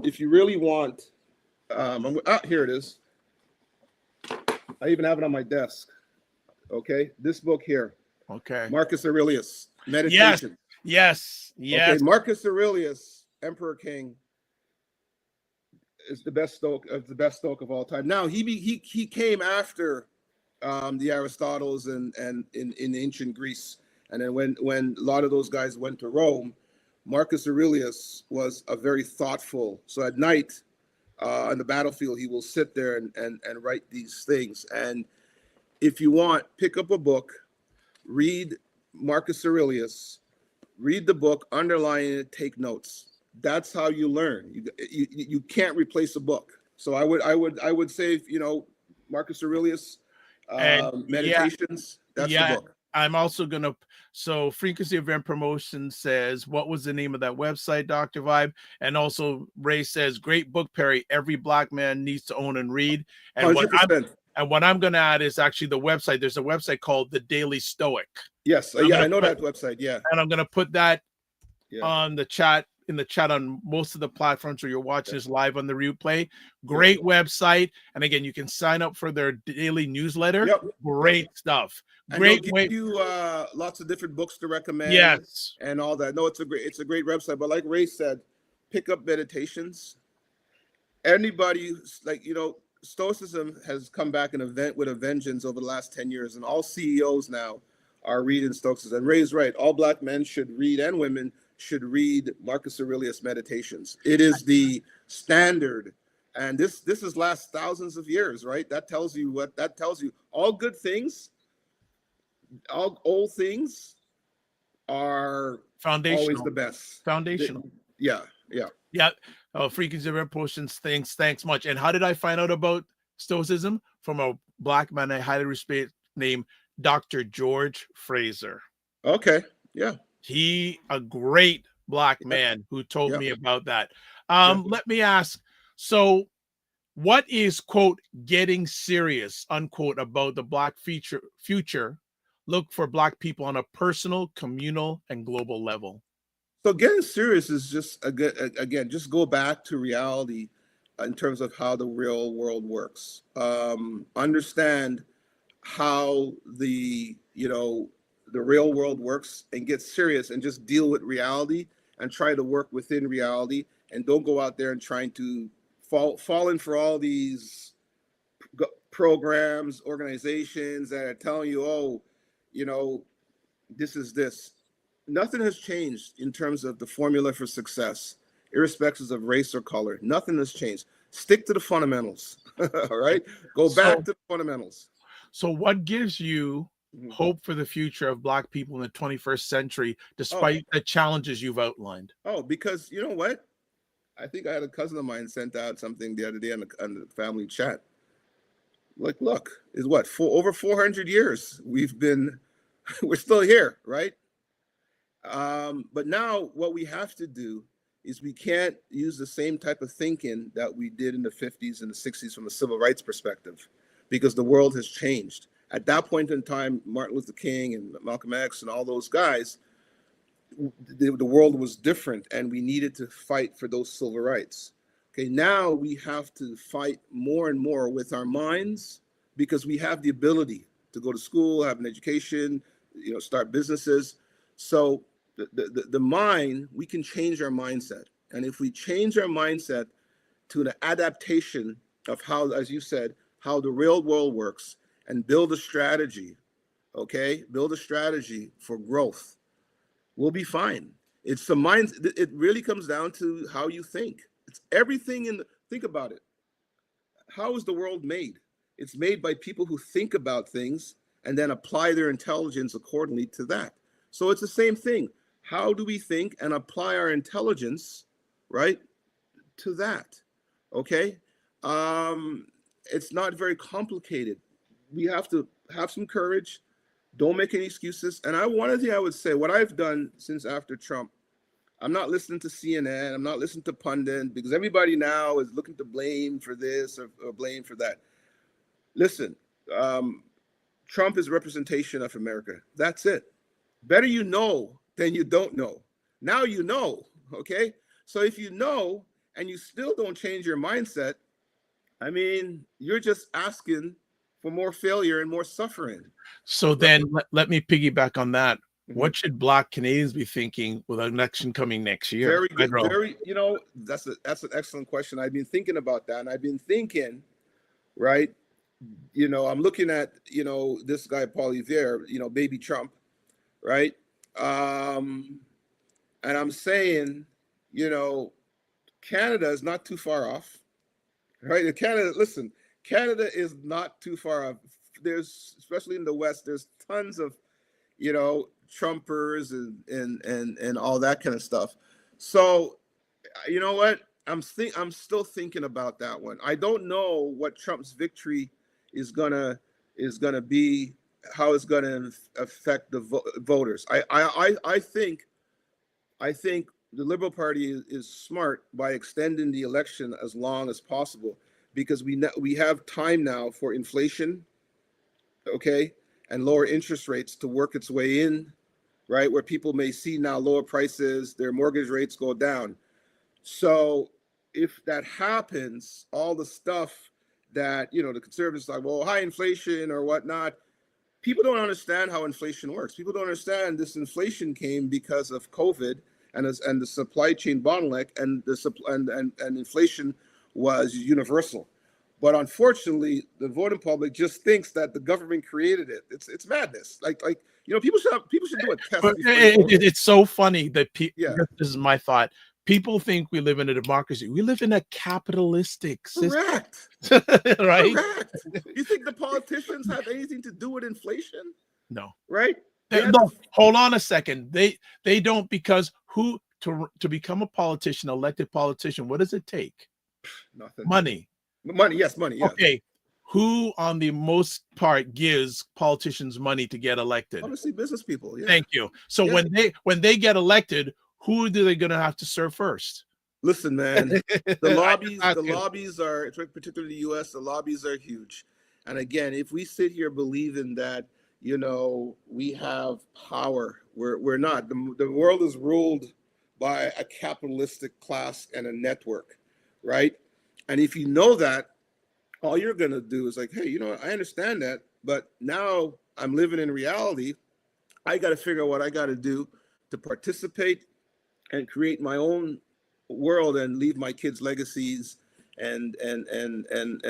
if you really want, here it is. I even have it on my desk. Okay, this book here. Okay, Marcus Aurelius, Meditation. Yes. Okay, Marcus Aurelius, Emperor King, is the best Stoic of all time. Now he came after the Aristotles and in ancient Greece, and then when a lot of those guys went to Rome, Marcus Aurelius was a very thoughtful. So at night, on the battlefield, he will sit there and write these things. And if you want, pick up a book, read Marcus Aurelius. Read the book, underline it, take notes. That's how you learn. You can't replace a book. So I would say, Marcus Aurelius, Meditations. That's the book. I'm also gonna. So Frequency Event Promotion says, what was the name of that website, Dr. Vibe? And also Ray says, great book, Perry. Every Black man needs to own and read. And 100%. what I'm going to add is actually the website. There's a website called The Daily Stoic. Yes. I know that website. Yeah. And I'm going to put that on the chat, on most of the platforms where you're watching this live on the replay. Great website. And again, you can sign up for their daily newsletter. Great stuff. Great. And they'll give you lots of different books to recommend. Yes. And all that. No, it's a great website. But like Ray said, pick up Meditations. Anybody, Stoicism has come back with a vengeance over the last 10 years, and all CEOs now are reading Stoicism. And Ray's right. All Black men should read, and women should read Marcus Aurelius Meditations. It is the standard, and this has lasted thousands of years, right? That tells you all good things, all old things are Foundational. always the best. Foundational. Yeah. Yeah. Oh, frequency of repulsions. Thanks much. And how did I find out about Stoicism? From a black man I highly respect named Dr. George Fraser. Okay. Yeah. He, a great black man who told Yeah. me about that. Yeah. Let me ask, so what is, quote, getting serious, unquote, about the black future look for black people on a personal, communal, and global level? So getting serious is just, again, just go back to reality in terms of how the real world works. Understand how the real world works, and get serious and just deal with reality and try to work within reality, and don't go out there and trying to fall in for all these programs, organizations that are telling you, oh, this is this. Nothing has changed in terms of the formula for success, irrespective of race or color. Nothing has changed. Stick to the fundamentals. All right, go back to the fundamentals. So what gives you hope for the future of black people in the 21st century, despite the challenges you've outlined? Oh, because you know what? I think I had a cousin of mine sent out something the other day on the family chat. Like, look, is what, for over 400 years we're still here, right? But now what we have to do is we can't use the same type of thinking that we did in the 50s and the 60s from a civil rights perspective, because the world has changed. At that point in time, Martin Luther King and Malcolm X and all those guys, the world was different, and we needed to fight for those civil rights. Okay, now we have to fight more and more with our minds, because we have the ability to go to school, have an education, start businesses. So the mind, we can change our mindset. And if we change our mindset to an adaptation of how, as you said, how the real world works, and build a strategy, build a strategy for growth, we'll be fine. It's the mind. It really comes down to how you think. It's everything think about it. How is the world made? It's made by people who think about things and then apply their intelligence accordingly to that. So it's the same thing. How do we think and apply our intelligence, right, to that? Okay. It's not very complicated. We have to have some courage. Don't make any excuses. And one thing I would say, what I've done since after Trump, I'm not listening to CNN. I'm not listening to pundit, because everybody now is looking to blame for this or blame for that. Listen, Trump is a representation of America. That's it. Better you know than you don't know. Now you know, okay? So if you know and you still don't change your mindset, I mean, you're just asking for more failure and more suffering. So then let me piggyback on that. What should black Canadians be thinking with an election coming next year? Very good. Very, that's an excellent question. I've been thinking about that, and I've been thinking, right? I'm looking at, this guy, Paul Revere, baby Trump, right? And I'm saying, Canada is not too far off, right? Canada is not too far off. There's, especially in the West, there's tons of, Trumpers and all that kind of stuff. So, you know what? I'm still thinking about that one. I don't know what Trump's victory is gonna be, how it's gonna affect the voters. I think the Liberal Party is smart by extending the election as long as possible, because we have time now for inflation, okay, and lower interest rates to work its way in, right, where people may see now lower prices, their mortgage rates go down. So if that happens, all the stuff that, the conservatives like, well, high inflation or whatnot, people don't understand how inflation works. People don't understand this inflation came because of COVID and the supply chain bottleneck, and and inflation was universal. But unfortunately, the voting public just thinks that the government created it. It's madness. Like people should do a test. It's so funny that this is my thought. People think we live in a democracy. We live in a capitalistic system. Correct. Right? Correct. You think the politicians have anything to do with inflation? No. Right? No, hold on a second. They don't, because who to become a politician, elected politician, what does it take? Nothing. Money. Money, yes, money, yes. Okay. Who on the most part gives politicians money to get elected? Obviously, business people. Yeah. Thank you. So Yeah. when they get elected, who are they going to have to serve first? Listen, man, the lobbies are, particularly the U.S., the lobbies are huge. And again, if we sit here believing that, you know, we have power, we're not. The world is ruled by a capitalistic class and a network, right? And if you know that, all you're going to do is like, hey, you know what? I understand that, but now I'm living in reality. I got to figure out what I got to do to participate and create my own world and leave my kids legacies and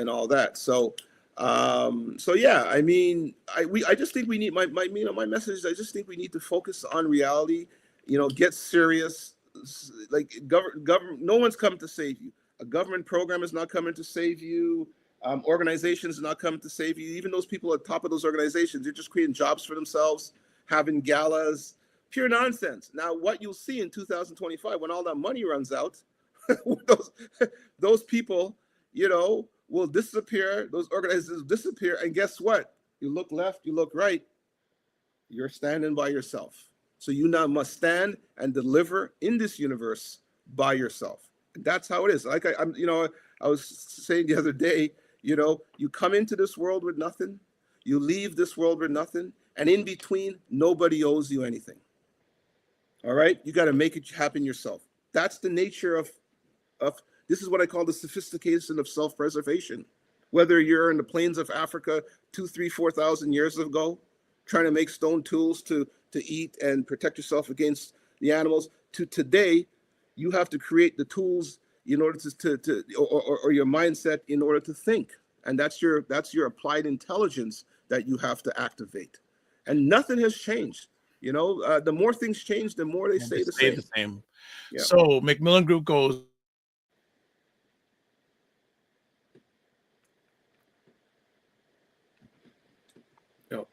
all that. So yeah, I mean, I just think we need my message is I just think we need to focus on reality, you know, get serious. Like government, no one's coming to save you. A government program is not coming to save you. Organizations are not coming to save you. Even those people at the top of those organizations, they're just creating jobs for themselves, having galas. Pure nonsense. Now, what you'll see in 2025, when all that money runs out, those people, you know, will disappear. Those organizations disappear. And guess what? You look left, you look right, you're standing by yourself. So you now must stand and deliver in this universe by yourself. And that's how it is. Like I'm, you know, I was saying the other day, you know, you come into this world with nothing, you leave this world with nothing, and in between, nobody owes you anything. All right, you got to make it happen yourself. That's the nature of this is what I call the sophistication of self-preservation. Whether you're in the plains of Africa 2,000, 3,000, 4,000 years ago, trying to make stone tools to eat and protect yourself against the animals, to today, you have to create the tools in order or your mindset in order to think, and that's your applied intelligence that you have to activate, and nothing has changed. You know, the more things change, the more they stay the same. Yeah. So Macmillan Group goes. Yep.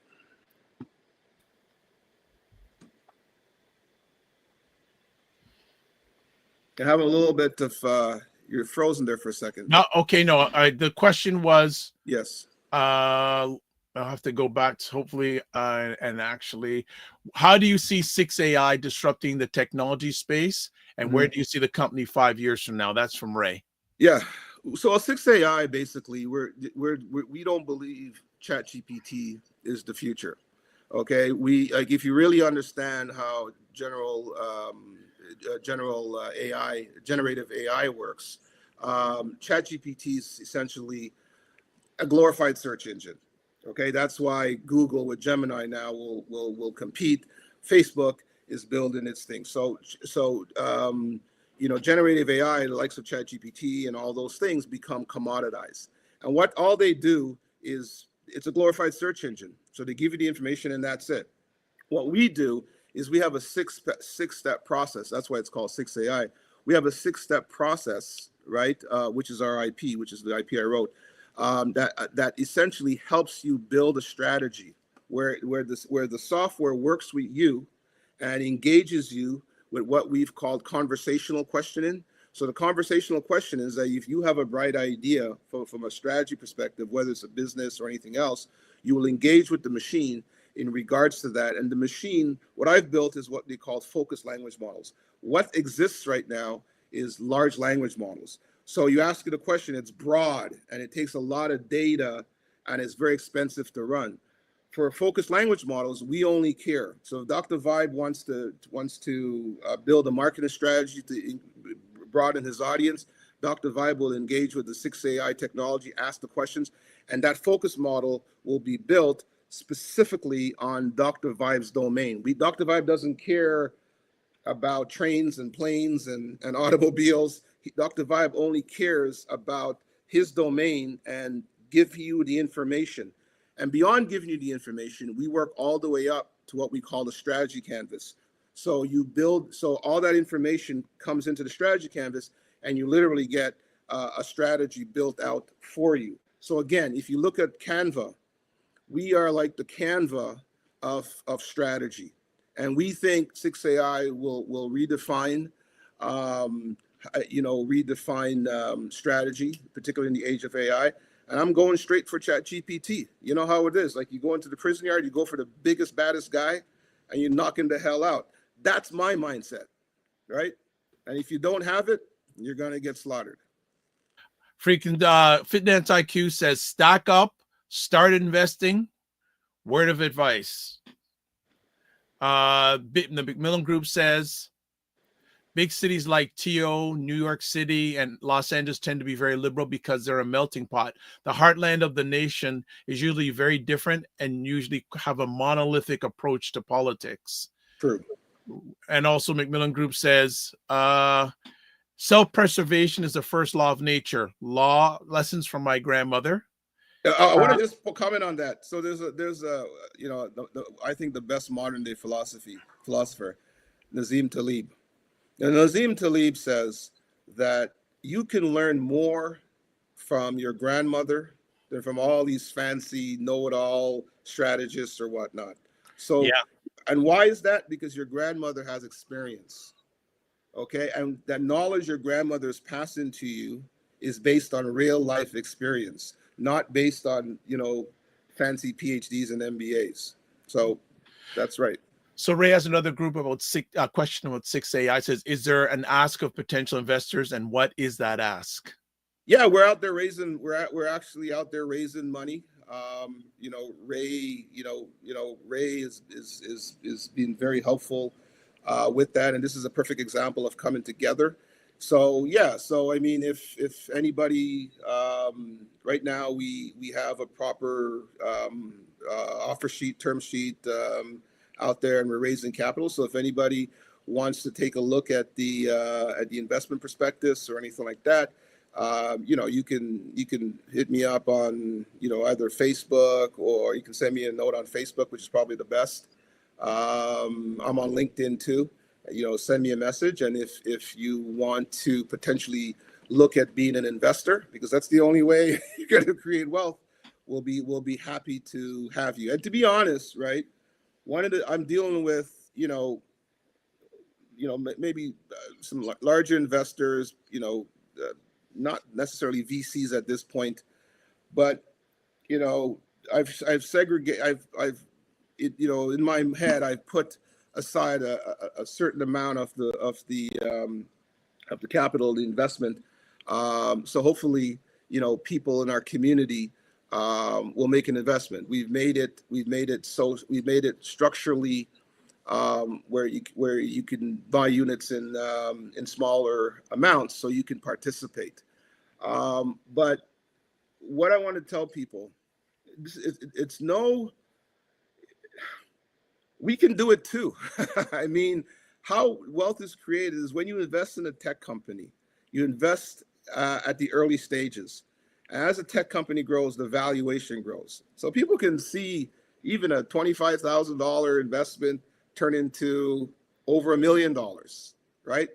I have a little bit of you're frozen there for a second. No, okay, no. The question was, yes. I'll have to go back to hopefully and actually, how do you see 6AI disrupting the technology space, and where do you see the company 5 years from now? That's from Ray. Yeah. So 6AI basically, we don't believe ChatGPT is the future. Okay. We like if you really understand how general AI, generative AI works, ChatGPT is essentially a glorified search engine. Okay, that's why Google with Gemini now will compete. Facebook is building its thing. So you know, generative AI, the likes of ChatGPT and all those things become commoditized. And what all they do is it's a glorified search engine. So they give you the information and that's it. What we do is we have a six-step process. That's why it's called 6AI. We have a 6-step process, right? Which is our IP, which is the IP I wrote. That essentially helps you build a strategy where the software works with you and engages you with what we've called conversational questioning. So the conversational question is that if you have a bright idea from a strategy perspective, whether it's a business or anything else, you will engage with the machine in regards to that. And the machine, what I've built is what they call focused language models. What exists right now is large language models. So you ask it a question, it's broad and it takes a lot of data and it's very expensive to run. For focused language models, we only care. So if Dr. Vibe wants to build a marketing strategy to broaden his audience, Dr. Vibe will engage with the 6AI technology, ask the questions, and that focus model will be built specifically on Dr. Vibe's domain. Dr. Vibe doesn't care about trains and planes and automobiles. Dr. Vibe only cares about his domain and give you the information. And beyond giving you the information, we work all the way up to what we call the strategy canvas. So all that information comes into the strategy canvas and you literally get a strategy built out for you. So again, if you look at Canva, we are like the Canva of strategy. And we think 6AI will redefine, strategy, particularly in the age of AI. And I'm going straight for ChatGPT. You know how it is. Like, you go into the prison yard, you go for the biggest, baddest guy, and you knock him the hell out. That's my mindset, right? And if you don't have it, you're going to get slaughtered. Freaking Fitness IQ says, stack up, start investing. Word of advice. The McMillan Group says, big cities like TO, New York City, and Los Angeles tend to be very liberal because they're a melting pot. The heartland of the nation is usually very different and usually have a monolithic approach to politics. True. And also McMillan Group says, self-preservation is the first law of nature. Lessons from my grandmother. I want to just comment on that. So there's a I think the best modern day philosopher, Nazim Taleb. And Nazim Taleb says that you can learn more from your grandmother than from all these fancy know-it-all strategists or whatnot. So, yeah. And why is that? Because your grandmother has experience. Okay, and that knowledge your grandmother is passing to you is based on real life experience, not based on, fancy PhDs and MBAs. So that's right. So Ray has another group about question about 6AI. Says, is there an ask of potential investors, and what is that ask? Yeah, we're out there raising. We're actually out there raising money. Ray, Ray is being very helpful with that, and this is a perfect example of coming together. So yeah, so I mean, if anybody right now, we have a proper offer sheet, term sheet out there, and we're raising capital. So if anybody wants to take a look at the investment prospectus or anything like that, you can hit me up on either Facebook, or you can send me a note on Facebook, which is probably the best. I'm on LinkedIn too. Send me a message, and if you want to potentially look at being an investor, because that's the only way you're going to create wealth, we'll be happy to have you. And to be honest, right, I'm dealing with maybe some larger investors, not necessarily VCs at this point, but I've segregated. In my head, I've put aside a certain amount of the capital, the investment. So hopefully, people in our community will make an investment. We've made it structurally where you can buy units in smaller amounts, so you can participate. But what I want to tell people, we can do it too. I mean, how wealth is created is when you invest in a tech company. You invest at the early stages. As a tech company grows, the valuation grows. So people can see even a $25,000 investment turn into over $1 million, right?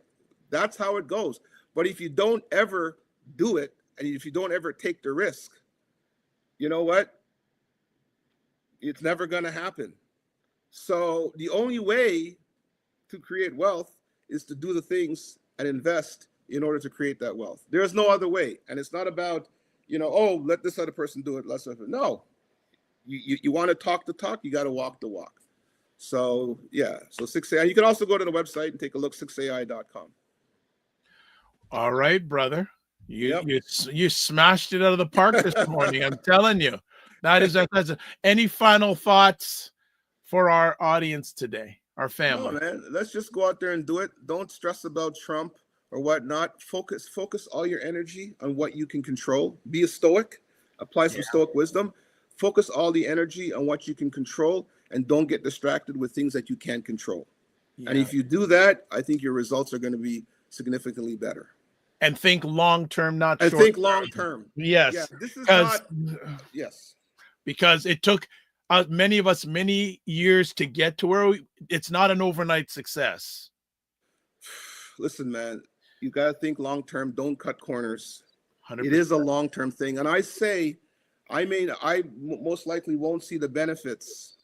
That's how it goes. But if you don't ever do it, and if you don't ever take the risk, you know what? It's never going to happen. So the only way to create wealth is to do the things and invest in order to create that wealth. There's no other way. And it's not about, let this other person do it. No, you want to talk the talk, you got to walk the walk. So yeah, so 6AI. You can also go to the website and take a look, 6AI.com. All right, brother. You smashed it out of the park this morning. I'm telling you. That's any final thoughts for our audience today, our family? No, man. Let's just go out there and do it. Don't stress about Trump or whatnot. Focus all your energy on what you can control. Be a stoic. Apply some stoic wisdom. Focus all the energy on what you can control, and don't get distracted with things that you can't control. Yeah. And if you do that, I think your results are going to be significantly better. And think long term, not short. And think long term. Yes. Yeah, this is not. Yes. Because it took many of us many years to get to where it's not an overnight success. Listen, man, you got to think long term. Don't cut corners. 100%. It is a long term thing. And I say, I most likely won't see the benefits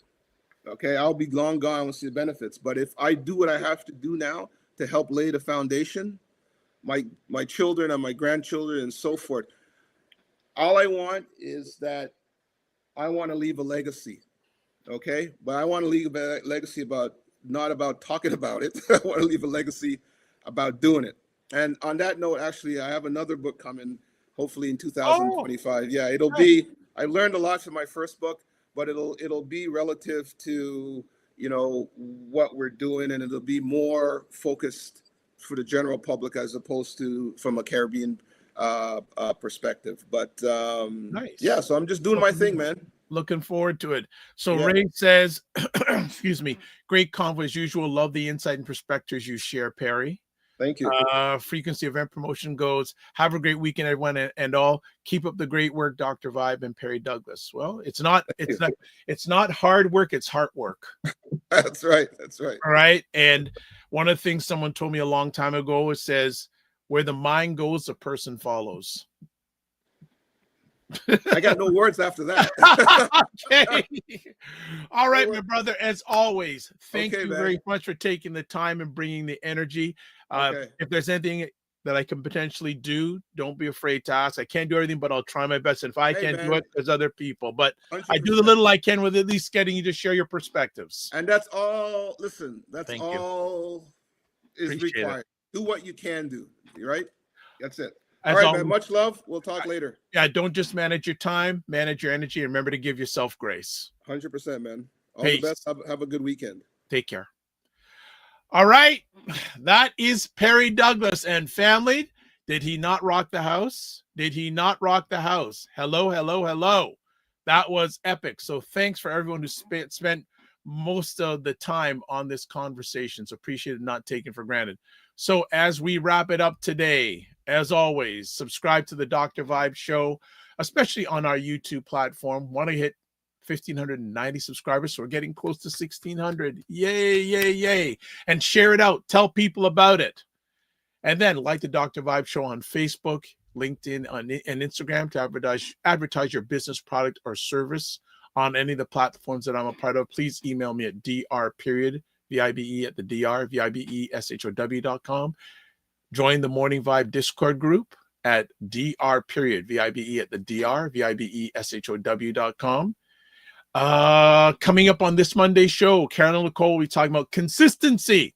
Okay, I'll be long gone. We'll see the benefits. But if I do what I have to do now to help lay the foundation, my children and my grandchildren and so forth, all I want is that I want to leave a legacy. Okay, but I want to leave a legacy about, not about talking about it. I want to leave a legacy about doing it. And on that note, actually, I have another book coming, hopefully in 2025. Yeah, it'll be. I learned a lot from my first book, but it'll be relative to, you know, what we're doing, and it'll be more focused for the general public as opposed to from a Caribbean perspective. But Nice. yeah, so I'm just doing my thing, man. Looking forward to it. So Yeah. Ray says, excuse me, great convo as usual. Love the insight and perspectives you share, Perry. Thank you. Frequency event promotion goes. Have a great weekend, everyone, and all. Keep up the great work, Dr. Vibe and Perry Douglas. Well, it's not hard work, it's heart work. That's right. That's right. All right. And one of the things someone told me a long time ago, it says, where the mind goes, the person follows. I got no words after that. Okay. All right, my brother. As always, thank you man. very much for taking the time and bringing the energy. If there's anything that I can potentially do, don't be afraid to ask. I can't do everything, but I'll try my best. And if I can't do it, there's other people. But 100%. I do the little I can with at least getting you to share your perspectives. And that's all. Listen, that's Thank you. all is Appreciate required. Do what you can do. Right? That's it. As all right, always, man. Much love. We'll talk later. Yeah, don't just manage your time, manage your energy, and remember to give yourself grace. 100%, man. All Peace. the best. Have a good weekend. Take care. All right. That is Perry Douglas and family. Did he not rock the house? Did he not rock the house? Hello, hello, hello. That was epic. So thanks for everyone who spent most of the time on this conversation. So appreciate it, not taken for granted. So as we wrap it up today, as always, subscribe to the Dr. Vibe Show, especially on our YouTube platform. Want to hit 1,590 subscribers, so we're getting close to 1,600. Yay, yay, yay. And share it out. Tell people about it. And then like the Dr. Vibe Show on Facebook, LinkedIn, and Instagram to advertise your business, product, or service on any of the platforms that I'm a part of. Please email me at dr.vibe@vibe.com. Join the Morning Vibe Discord group at dr.vibe@vibe.com. Coming up on this Monday show, Karen and Nicole will be talking about consistency.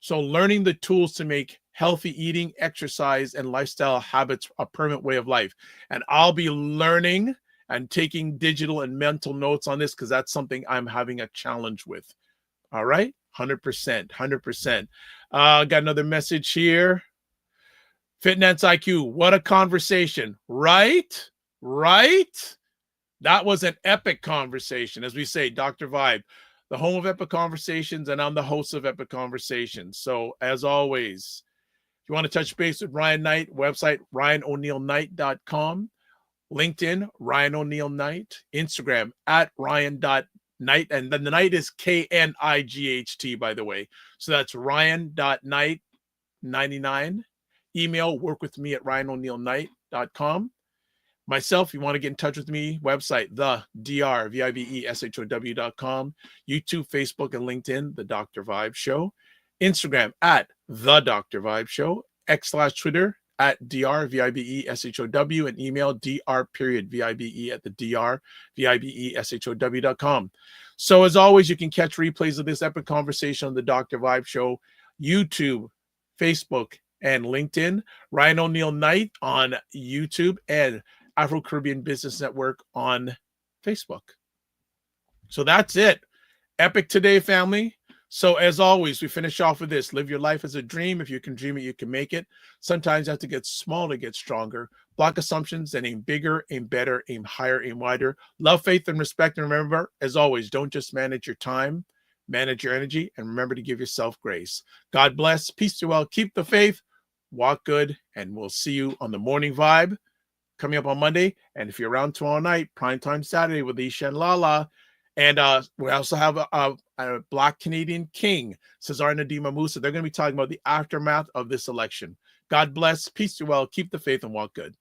So learning the tools to make healthy eating, exercise, and lifestyle habits a permanent way of life. And I'll be learning and taking digital and mental notes on this because that's something I'm having a challenge with. All right? 100%. Got another message here. Fitness IQ, what a conversation. Right? That was an epic conversation. As we say, Dr. Vibe, the home of epic conversations, and I'm the host of epic conversations. So as always, if you want to touch base with Ryan Knight, website, RyanOneilKnight.com, LinkedIn, Ryan Oneil Knight, Instagram at Ryan.Knight, and then the Knight is Knight, by the way. So that's Ryan.Knight99. Email, work with me at RyanOneilKnight.com. Myself, you want to get in touch with me, website, the drvibeshow.com, YouTube, Facebook, and LinkedIn, The Dr. Vibe Show, Instagram at The Dr. Vibe Show, X/Twitter at drvibeshow, and email dr.vibe@the drvibeshow.com. So as always, you can catch replays of this epic conversation on The Dr. Vibe Show, YouTube, Facebook, and LinkedIn, Ryan Oneil Knight on YouTube, and Afro-Caribbean Business Network on Facebook. So that's it. Epic today, family. So as always, we finish off with this. Live your life as a dream. If you can dream it, you can make it. Sometimes you have to get small to get stronger. Block assumptions and aim bigger, aim better, aim higher, aim wider. Love, faith, and respect. And remember, as always, don't just manage your time, manage your energy, and remember to give yourself grace. God bless. Peace to you all. Keep the faith. Walk good. And we'll see you on the Morning Vibe coming up on Monday. And if you're around tomorrow night, primetime Saturday with Isha and Lala. And we also have a Black Canadian King, Cesar Nadima Musa. They're going to be talking about the aftermath of this election. God bless. Peace to you well. Keep the faith and walk good.